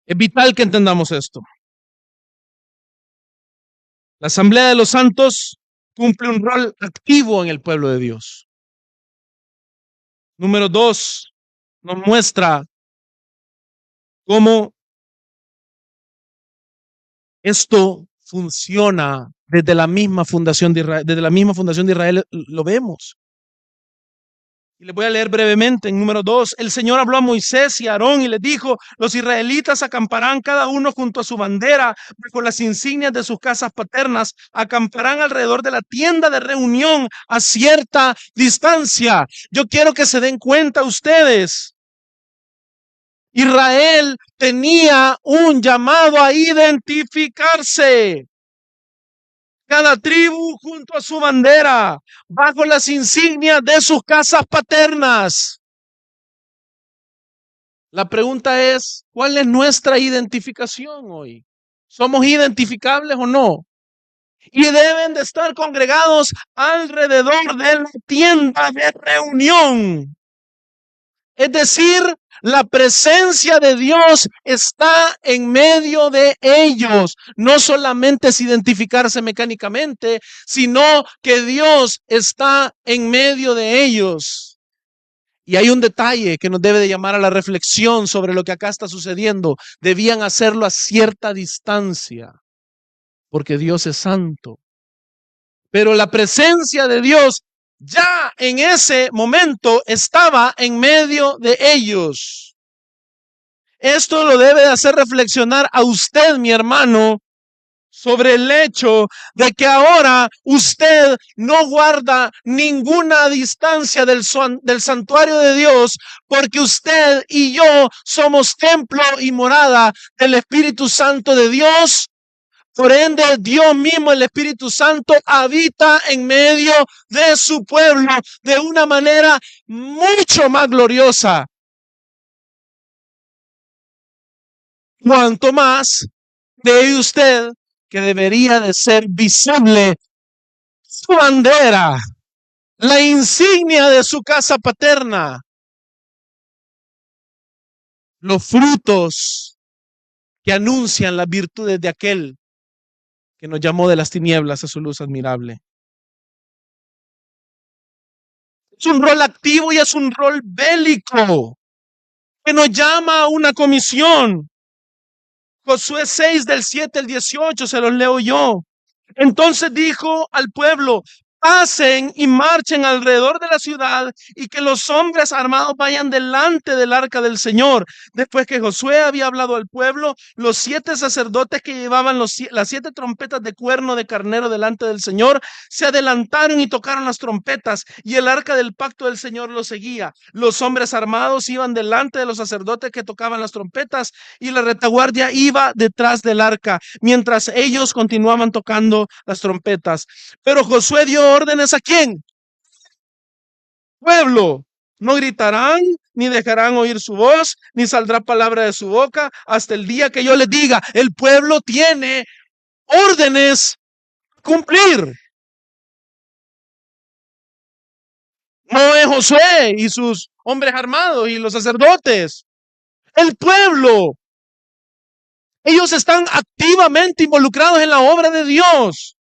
[SPEAKER 1] Es vital que entendamos esto. La asamblea de los santos cumple un rol activo en el pueblo de Dios. Número 2, nos muestra cómo esto funciona desde la misma fundación de Israel. Desde la misma fundación de Israel lo vemos. Y les voy a leer brevemente en número 2. El Señor habló a Moisés y a Aarón y les dijo: los israelitas acamparán cada uno junto a su bandera, bajo las insignias de sus casas paternas. Acamparán alrededor de la tienda de reunión a cierta distancia. Yo quiero que se den cuenta ustedes. Israel tenía un llamado a identificarse. Cada tribu junto a su bandera, bajo las insignias de sus casas paternas. La pregunta es, ¿cuál es nuestra identificación hoy? ¿Somos identificables o no? Y deben de estar congregados alrededor de la tienda de reunión. Es decir, la presencia de Dios está en medio de ellos. No solamente es identificarse mecánicamente, sino que Dios está en medio de ellos. Y hay un detalle que nos debe de llamar a la reflexión sobre lo que acá está sucediendo. Debían hacerlo a cierta distancia, porque Dios es santo. Pero la presencia de Dios ya en ese momento estaba en medio de ellos. Esto lo debe de hacer reflexionar a usted, mi hermano, sobre el hecho de que ahora usted no guarda ninguna distancia del santuario de Dios, porque usted y yo somos templo y morada del Espíritu Santo de Dios. Por ende, Dios mismo, el Espíritu Santo, habita en medio de su pueblo de una manera mucho más gloriosa. Cuanto más de usted que debería de ser visible su bandera, la insignia de su casa paterna, los frutos que anuncian las virtudes de aquel que nos llamó de las tinieblas a su luz admirable. Es un rol activo y es un rol bélico que nos llama a una comisión. Josué 6 del 7 al 18 se los leo yo. Entonces dijo al pueblo: pasen y marchen alrededor de la ciudad, y que los hombres armados vayan delante del arca del Señor. Después que Josué había hablado al pueblo, los 7 sacerdotes que llevaban las 7 trompetas de cuerno de carnero delante del Señor se adelantaron y tocaron las trompetas, y el arca del pacto del Señor los seguía. Los hombres armados iban delante de los sacerdotes que tocaban las trompetas, y la retaguardia iba detrás del arca, mientras ellos continuaban tocando las trompetas. Pero Josué dio órdenes ¿a quién? Pueblo. No gritarán, ni dejarán oír su voz, ni saldrá palabra de su boca hasta el día que yo les diga. El pueblo tiene órdenes a cumplir. No es Josué y sus hombres armados y los sacerdotes. El pueblo. Ellos están activamente involucrados en la obra de Dios.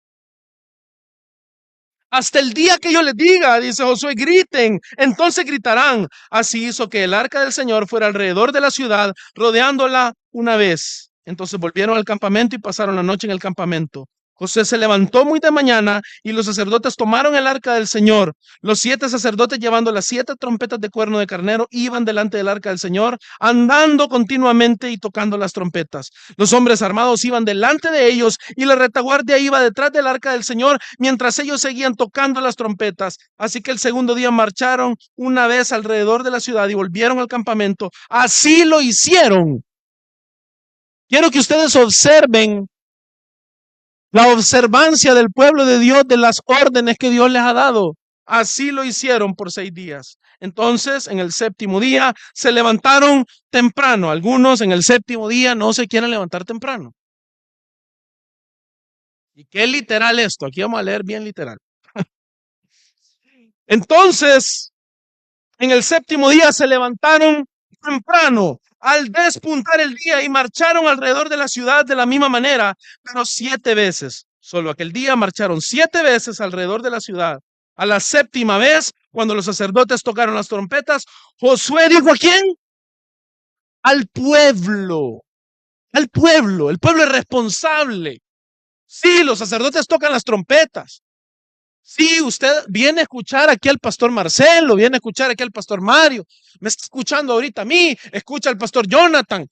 [SPEAKER 1] Hasta el día que yo les diga, dice Josué, griten, entonces gritarán. Así hizo que el arca del Señor fuera alrededor de la ciudad, rodeándola una vez. Entonces volvieron al campamento y pasaron la noche en el campamento. José se levantó muy de mañana y los sacerdotes tomaron el arca del Señor. Los 7 sacerdotes, llevando las 7 trompetas de cuerno de carnero, iban delante del arca del Señor, andando continuamente y tocando las trompetas. Los hombres armados iban delante de ellos y la retaguardia iba detrás del arca del Señor, mientras ellos seguían tocando las trompetas. Así que el segundo día marcharon una vez alrededor de la ciudad y volvieron al campamento. Así lo hicieron. Quiero que ustedes observen la observancia del pueblo de Dios de las órdenes que Dios les ha dado. Así lo hicieron por 6 días. Entonces, en el séptimo día se levantaron temprano. Algunos en el séptimo día no se quieren levantar temprano. ¿Y qué literal esto? Aquí vamos a leer bien literal. Entonces, en el séptimo día se levantaron temprano al despuntar el día y marcharon alrededor de la ciudad de la misma manera, pero 7 veces. Solo aquel día marcharon 7 veces alrededor de la ciudad. A la séptima vez, cuando los sacerdotes tocaron las trompetas, Josué dijo: ¿a quién? Al pueblo. Al pueblo. El pueblo es responsable. Sí, los sacerdotes tocan las trompetas. Sí, usted viene a escuchar aquí al pastor Marcelo, viene a escuchar aquí al pastor Mario, me está escuchando ahorita a mí, escucha al pastor Jonathan,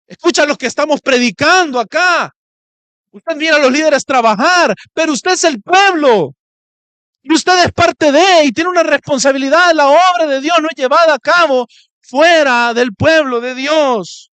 [SPEAKER 1] escucha a los que estamos predicando acá. Usted mira a los líderes trabajar, pero usted es el pueblo y usted es parte de y tiene una responsabilidad. La obra de Dios no es llevada a cabo fuera del pueblo de Dios.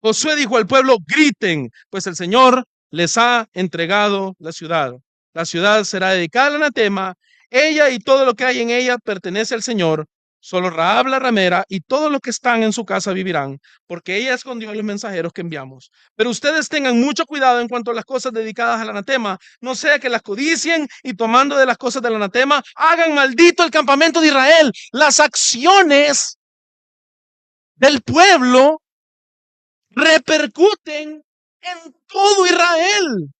[SPEAKER 1] Josué dijo al pueblo, griten, pues el Señor les ha entregado la ciudad. La ciudad será dedicada al anatema, ella y todo lo que hay en ella pertenece al Señor. Solo Rahab la ramera y todos los que están en su casa vivirán, porque ella escondió a los mensajeros que enviamos. Pero ustedes tengan mucho cuidado en cuanto a las cosas dedicadas al anatema, no sea que las codicien y tomando de las cosas del anatema, hagan maldito el campamento de Israel. Las acciones del pueblo repercuten en todo Israel.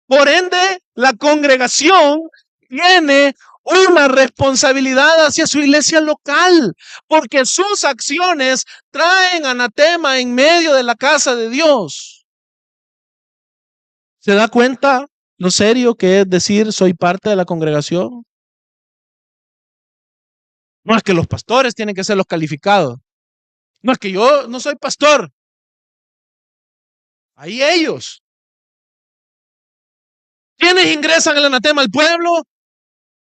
[SPEAKER 1] Por ende, la congregación tiene una responsabilidad hacia su iglesia local, porque sus acciones traen anatema en medio de la casa de Dios. ¿Se da cuenta lo serio que es decir soy parte de la congregación? No es que los pastores tienen que ser los calificados. No es que yo no soy pastor. Ahí ellos. ¿Quiénes ingresan el anatema al pueblo?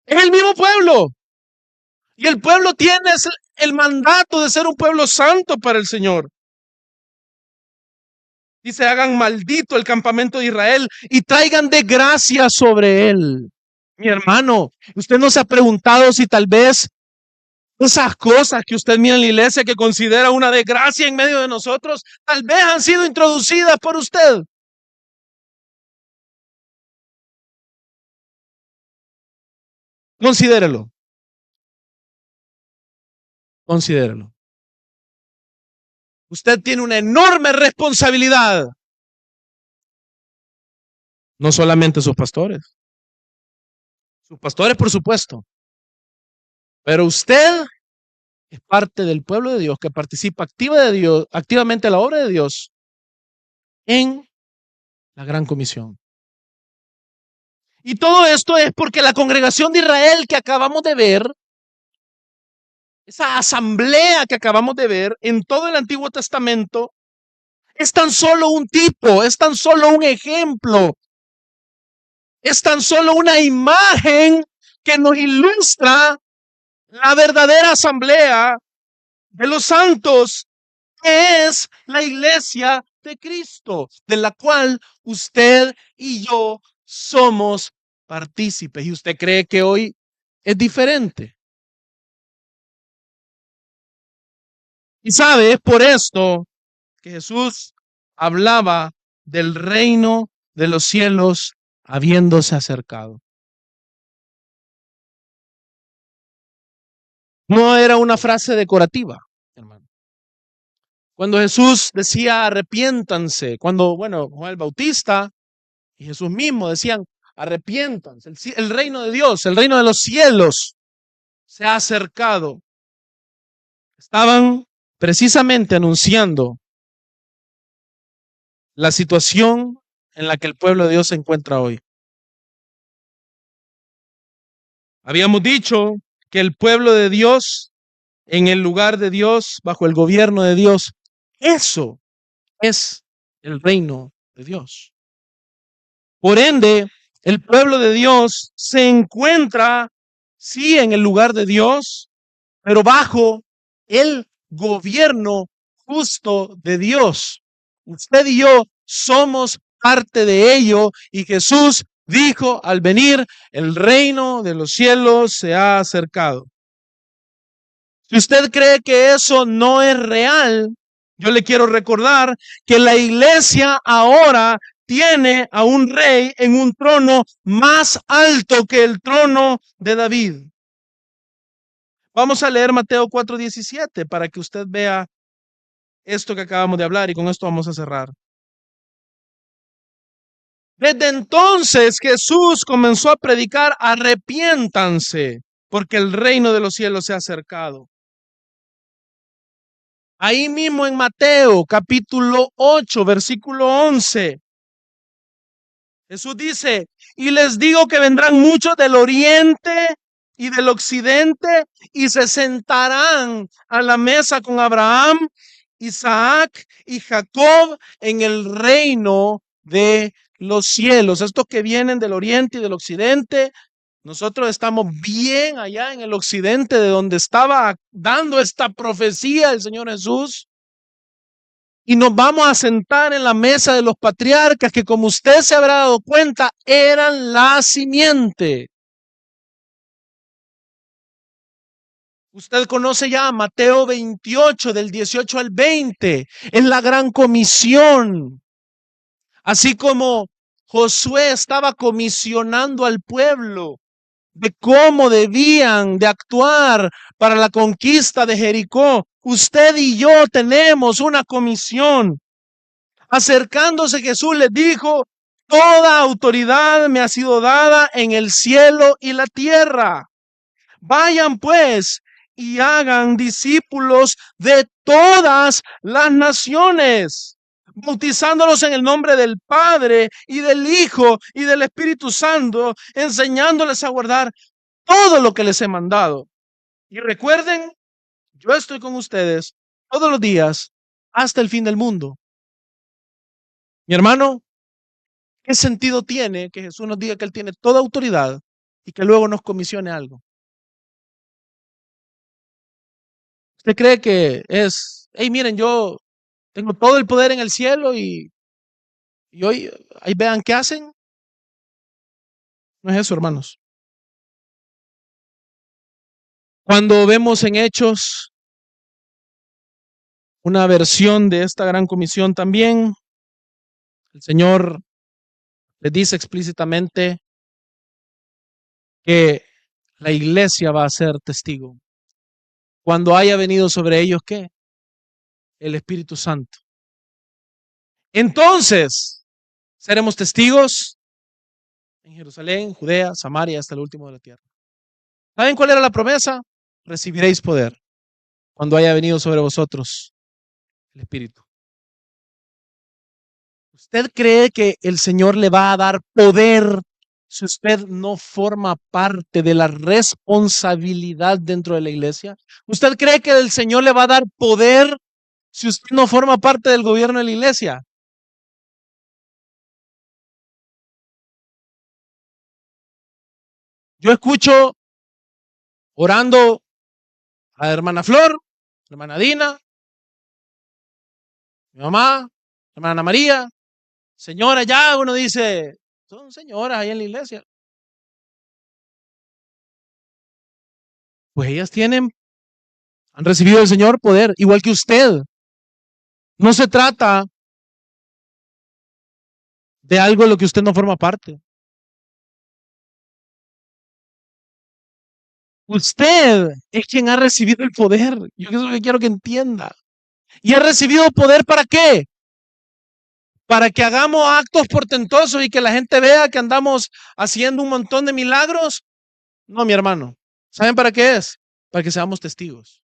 [SPEAKER 1] Es el mismo pueblo. Y el pueblo tiene el mandato de ser un pueblo santo para el Señor. Dice, hagan maldito el campamento de Israel y traigan desgracia sobre él. Mi hermano, usted no se ha preguntado si tal vez esas cosas que usted mira en la iglesia que considera una desgracia en medio de nosotros, tal vez han sido introducidas por usted. Considérelo. Considérelo. Usted tiene una enorme responsabilidad. No solamente sus pastores. Sus pastores, por supuesto. Pero usted es parte del pueblo de Dios que participa activamente en la obra de Dios en la gran comisión. Y todo esto es porque la congregación de Israel que acabamos de ver, esa asamblea que acabamos de ver en todo el Antiguo Testamento, es tan solo un tipo, es tan solo un ejemplo, es tan solo una imagen que nos ilustra la verdadera asamblea de los santos, que es la iglesia de Cristo, de la cual usted y yo somos partícipes. ¿Y usted cree que hoy es diferente? Y sabe, es por esto que Jesús hablaba del reino de los cielos habiéndose acercado. No era una frase decorativa, hermano. Cuando Jesús decía arrepiéntanse, cuando, bueno, Juan el Bautista y Jesús mismo decían arrepiéntanse, el reino de Dios, el reino de los cielos se ha acercado. Estaban precisamente anunciando la situación en la que el pueblo de Dios se encuentra hoy. Habíamos dicho que el pueblo de Dios, en el lugar de Dios, bajo el gobierno de Dios, eso es el reino de Dios. Por ende, el pueblo de Dios se encuentra, sí, en el lugar de Dios, pero bajo el gobierno justo de Dios. Usted y yo somos parte de ello y Jesús dijo al venir, el reino de los cielos se ha acercado. Si usted cree que eso no es real, yo le quiero recordar que la iglesia ahora tiene a un rey en un trono más alto que el trono de David. Vamos a leer Mateo 4:17 para que usted vea esto que acabamos de hablar y con esto vamos a cerrar. Desde entonces Jesús comenzó a predicar, arrepiéntanse, porque el reino de los cielos se ha acercado. Ahí mismo en Mateo capítulo 8, versículo 11, Jesús dice, y les digo que vendrán muchos del oriente y del occidente y se sentarán a la mesa con Abraham, Isaac y Jacob en el reino de los cielos. Estos que vienen del oriente y del occidente, nosotros estamos bien allá en el occidente de donde estaba dando esta profecía el Señor Jesús. Y nos vamos a sentar en la mesa de los patriarcas que, como usted se habrá dado cuenta, eran la simiente. Usted conoce ya Mateo 28, del 18 al 20. Es la gran comisión. Así como Josué estaba comisionando al pueblo de cómo debían de actuar para la conquista de Jericó, usted y yo tenemos una comisión. Acercándose Jesús les dijo, toda autoridad me ha sido dada en el cielo y la tierra. Vayan pues y hagan discípulos de todas las naciones, bautizándolos en el nombre del Padre y del Hijo y del Espíritu Santo, enseñándoles a guardar todo lo que les he mandado. Y recuerden, yo estoy con ustedes todos los días hasta el fin del mundo. Mi hermano, ¿qué sentido tiene que Jesús nos diga que Él tiene toda autoridad y que luego nos comisione algo? ¿Usted cree que es, hey, miren, yo tengo todo el poder en el cielo y hoy, ahí vean qué hacen? No es eso, hermanos. Cuando vemos en Hechos una versión de esta gran comisión también, el Señor les dice explícitamente que la iglesia va a ser testigo. Cuando haya venido sobre ellos, ¿qué? El Espíritu Santo. Entonces, seremos testigos en Jerusalén, Judea, Samaria, hasta el último de la tierra. ¿Saben cuál era la promesa? Recibiréis poder cuando haya venido sobre vosotros el Espíritu. ¿Usted cree que el Señor le va a dar poder si usted no forma parte de la responsabilidad dentro de la iglesia? ¿Usted cree que el Señor le va a dar poder si usted no forma parte del gobierno de la iglesia? Yo escucho orando a la hermana Flor, hermana Dina, mi mamá, hermana Ana María, señora, ya uno dice, son señoras ahí en la iglesia. Pues ellas han recibido del Señor poder, igual que usted. No se trata de algo de lo que usted no forma parte. Usted es quien ha recibido el poder. Yo eso es lo que quiero que entienda. ¿Y ha recibido poder para qué? Para que hagamos actos portentosos y que la gente vea que andamos haciendo un montón de milagros. No, mi hermano. ¿Saben para qué es? Para que seamos testigos.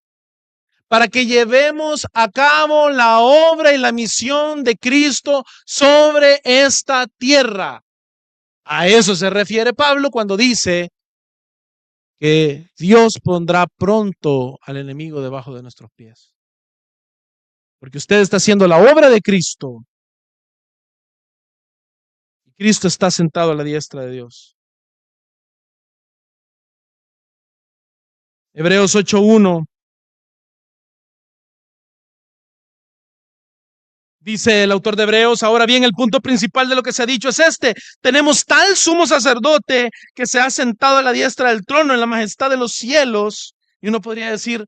[SPEAKER 1] Para que llevemos a cabo la obra y la misión de Cristo sobre esta tierra. A eso se refiere Pablo cuando dice que Dios pondrá pronto al enemigo debajo de nuestros pies. Porque usted está haciendo la obra de Cristo. Y Cristo está sentado a la diestra de Dios. Hebreos 8:1 dice el autor de Hebreos, ahora bien, el punto principal de lo que se ha dicho es este: tenemos tal sumo sacerdote que se ha sentado a la diestra del trono en la majestad de los cielos. Y uno podría decir,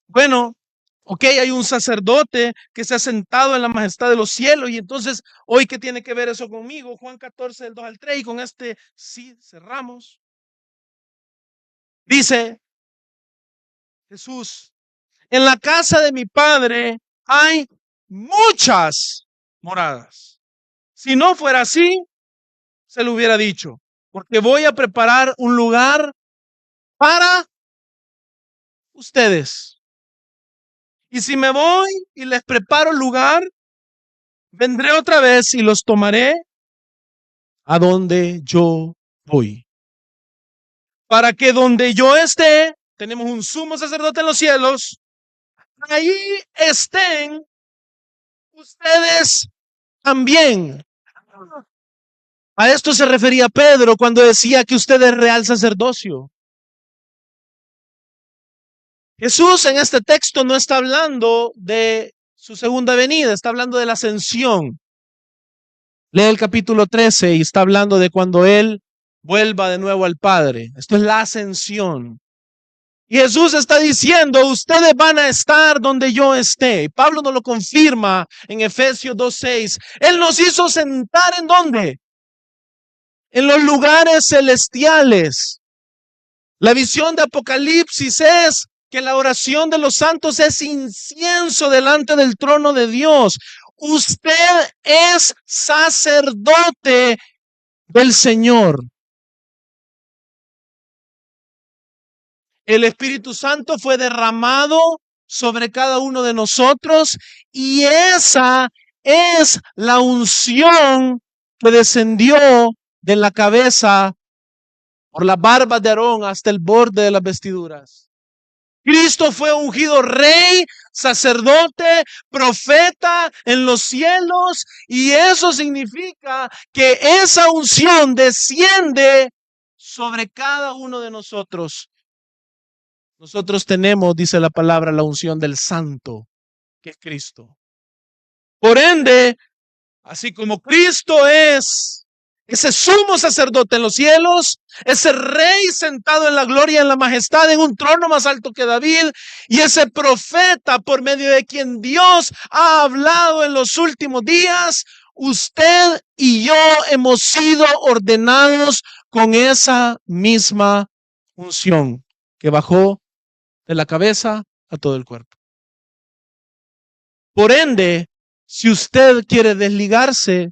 [SPEAKER 1] bueno, ok, hay un sacerdote que se ha sentado en la majestad de los cielos, y entonces, ¿hoy qué tiene que ver eso conmigo? Juan 14, del 2 al 3, y con este sí cerramos. Dice Jesús, en la casa de mi Padre hay muchas moradas. Si no fuera así, se lo hubiera dicho, porque voy a preparar un lugar para ustedes. Y si me voy y les preparo el lugar, vendré otra vez y los tomaré a donde yo voy. Para que donde yo esté, tenemos un sumo sacerdote en los cielos, ahí estén ustedes también. A esto se refería Pedro cuando decía que usted es real sacerdocio. Jesús en este texto no está hablando de su segunda venida, está hablando de la ascensión. Lee el capítulo 13 y está hablando de cuando Él vuelva de nuevo al Padre. Esto es la ascensión. Y Jesús está diciendo, ustedes van a estar donde yo esté. Pablo nos lo confirma en Efesios 2:6. Él nos hizo sentar ¿en dónde? En los lugares celestiales. La visión de Apocalipsis es que la oración de los santos es incienso delante del trono de Dios. Usted es sacerdote del Señor. El Espíritu Santo fue derramado sobre cada uno de nosotros y esa es la unción que descendió de la cabeza por las barbas de Aarón hasta el borde de las vestiduras. Cristo fue ungido rey, sacerdote, profeta en los cielos, y eso significa que esa unción desciende sobre cada uno de nosotros. Nosotros tenemos, dice la palabra, la unción del Santo, que es Cristo. Por ende, así como Cristo es ese sumo sacerdote en los cielos, ese rey sentado en la gloria y en la majestad en un trono más alto que David, y ese profeta por medio de quien Dios ha hablado en los últimos días, usted y yo hemos sido ordenados con esa misma unción que bajó de la cabeza a todo el cuerpo. Por ende, si usted quiere desligarse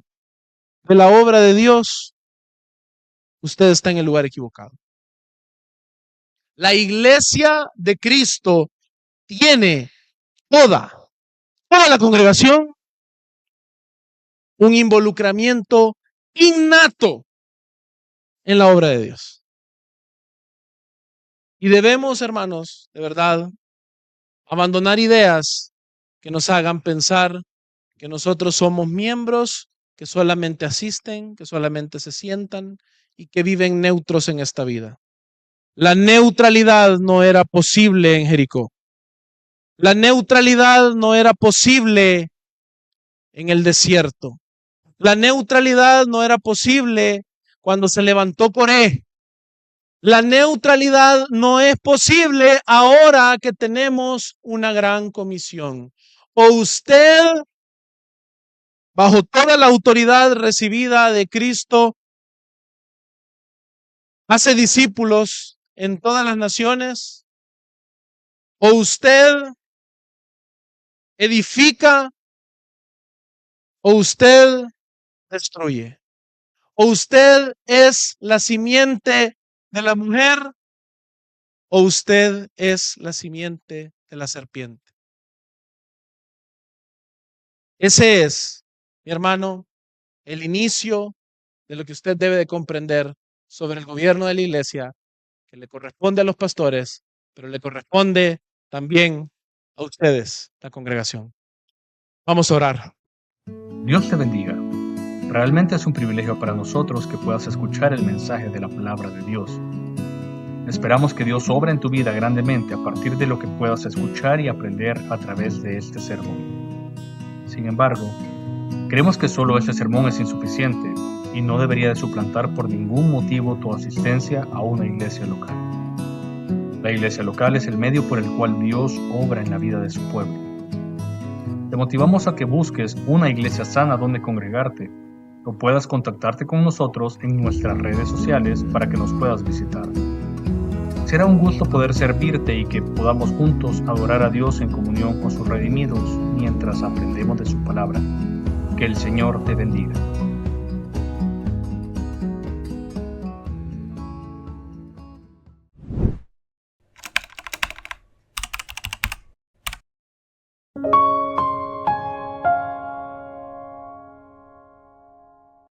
[SPEAKER 1] de la obra de Dios, usted está en el lugar equivocado. La iglesia de Cristo tiene toda la congregación un involucramiento innato en la obra de Dios. Y debemos, hermanos, de verdad, abandonar ideas que nos hagan pensar que nosotros somos miembros que solamente asisten, que solamente se sientan y que viven neutros en esta vida. La neutralidad no era posible en Jericó. La neutralidad no era posible en el desierto. La neutralidad no era posible cuando se levantó Coré. La neutralidad no es posible ahora que tenemos una gran comisión. O usted, bajo toda la autoridad recibida de Cristo, hace discípulos en todas las naciones, o usted edifica, o usted destruye, o usted es la simiente de la mujer, o usted es la simiente de la serpiente. Ese es, mi hermano, el inicio de lo que usted debe de comprender sobre el gobierno de la iglesia, que le corresponde a los pastores, pero le corresponde también a ustedes, la congregación. Vamos a orar.
[SPEAKER 2] Dios te bendiga. Realmente es un privilegio para nosotros que puedas escuchar el mensaje de la palabra de Dios. Esperamos que Dios obre en tu vida grandemente a partir de lo que puedas escuchar y aprender a través de este sermón. Sin embargo, creemos que solo este sermón es insuficiente y no debería de suplantar por ningún motivo tu asistencia a una iglesia local. La iglesia local es el medio por el cual Dios obra en la vida de su pueblo. Te motivamos a que busques una iglesia sana donde congregarte o puedas contactarte con nosotros en nuestras redes sociales para que nos puedas visitar. Será un gusto poder servirte y que podamos juntos adorar a Dios en comunión con sus redimidos mientras aprendemos de su palabra. Que el Señor te bendiga.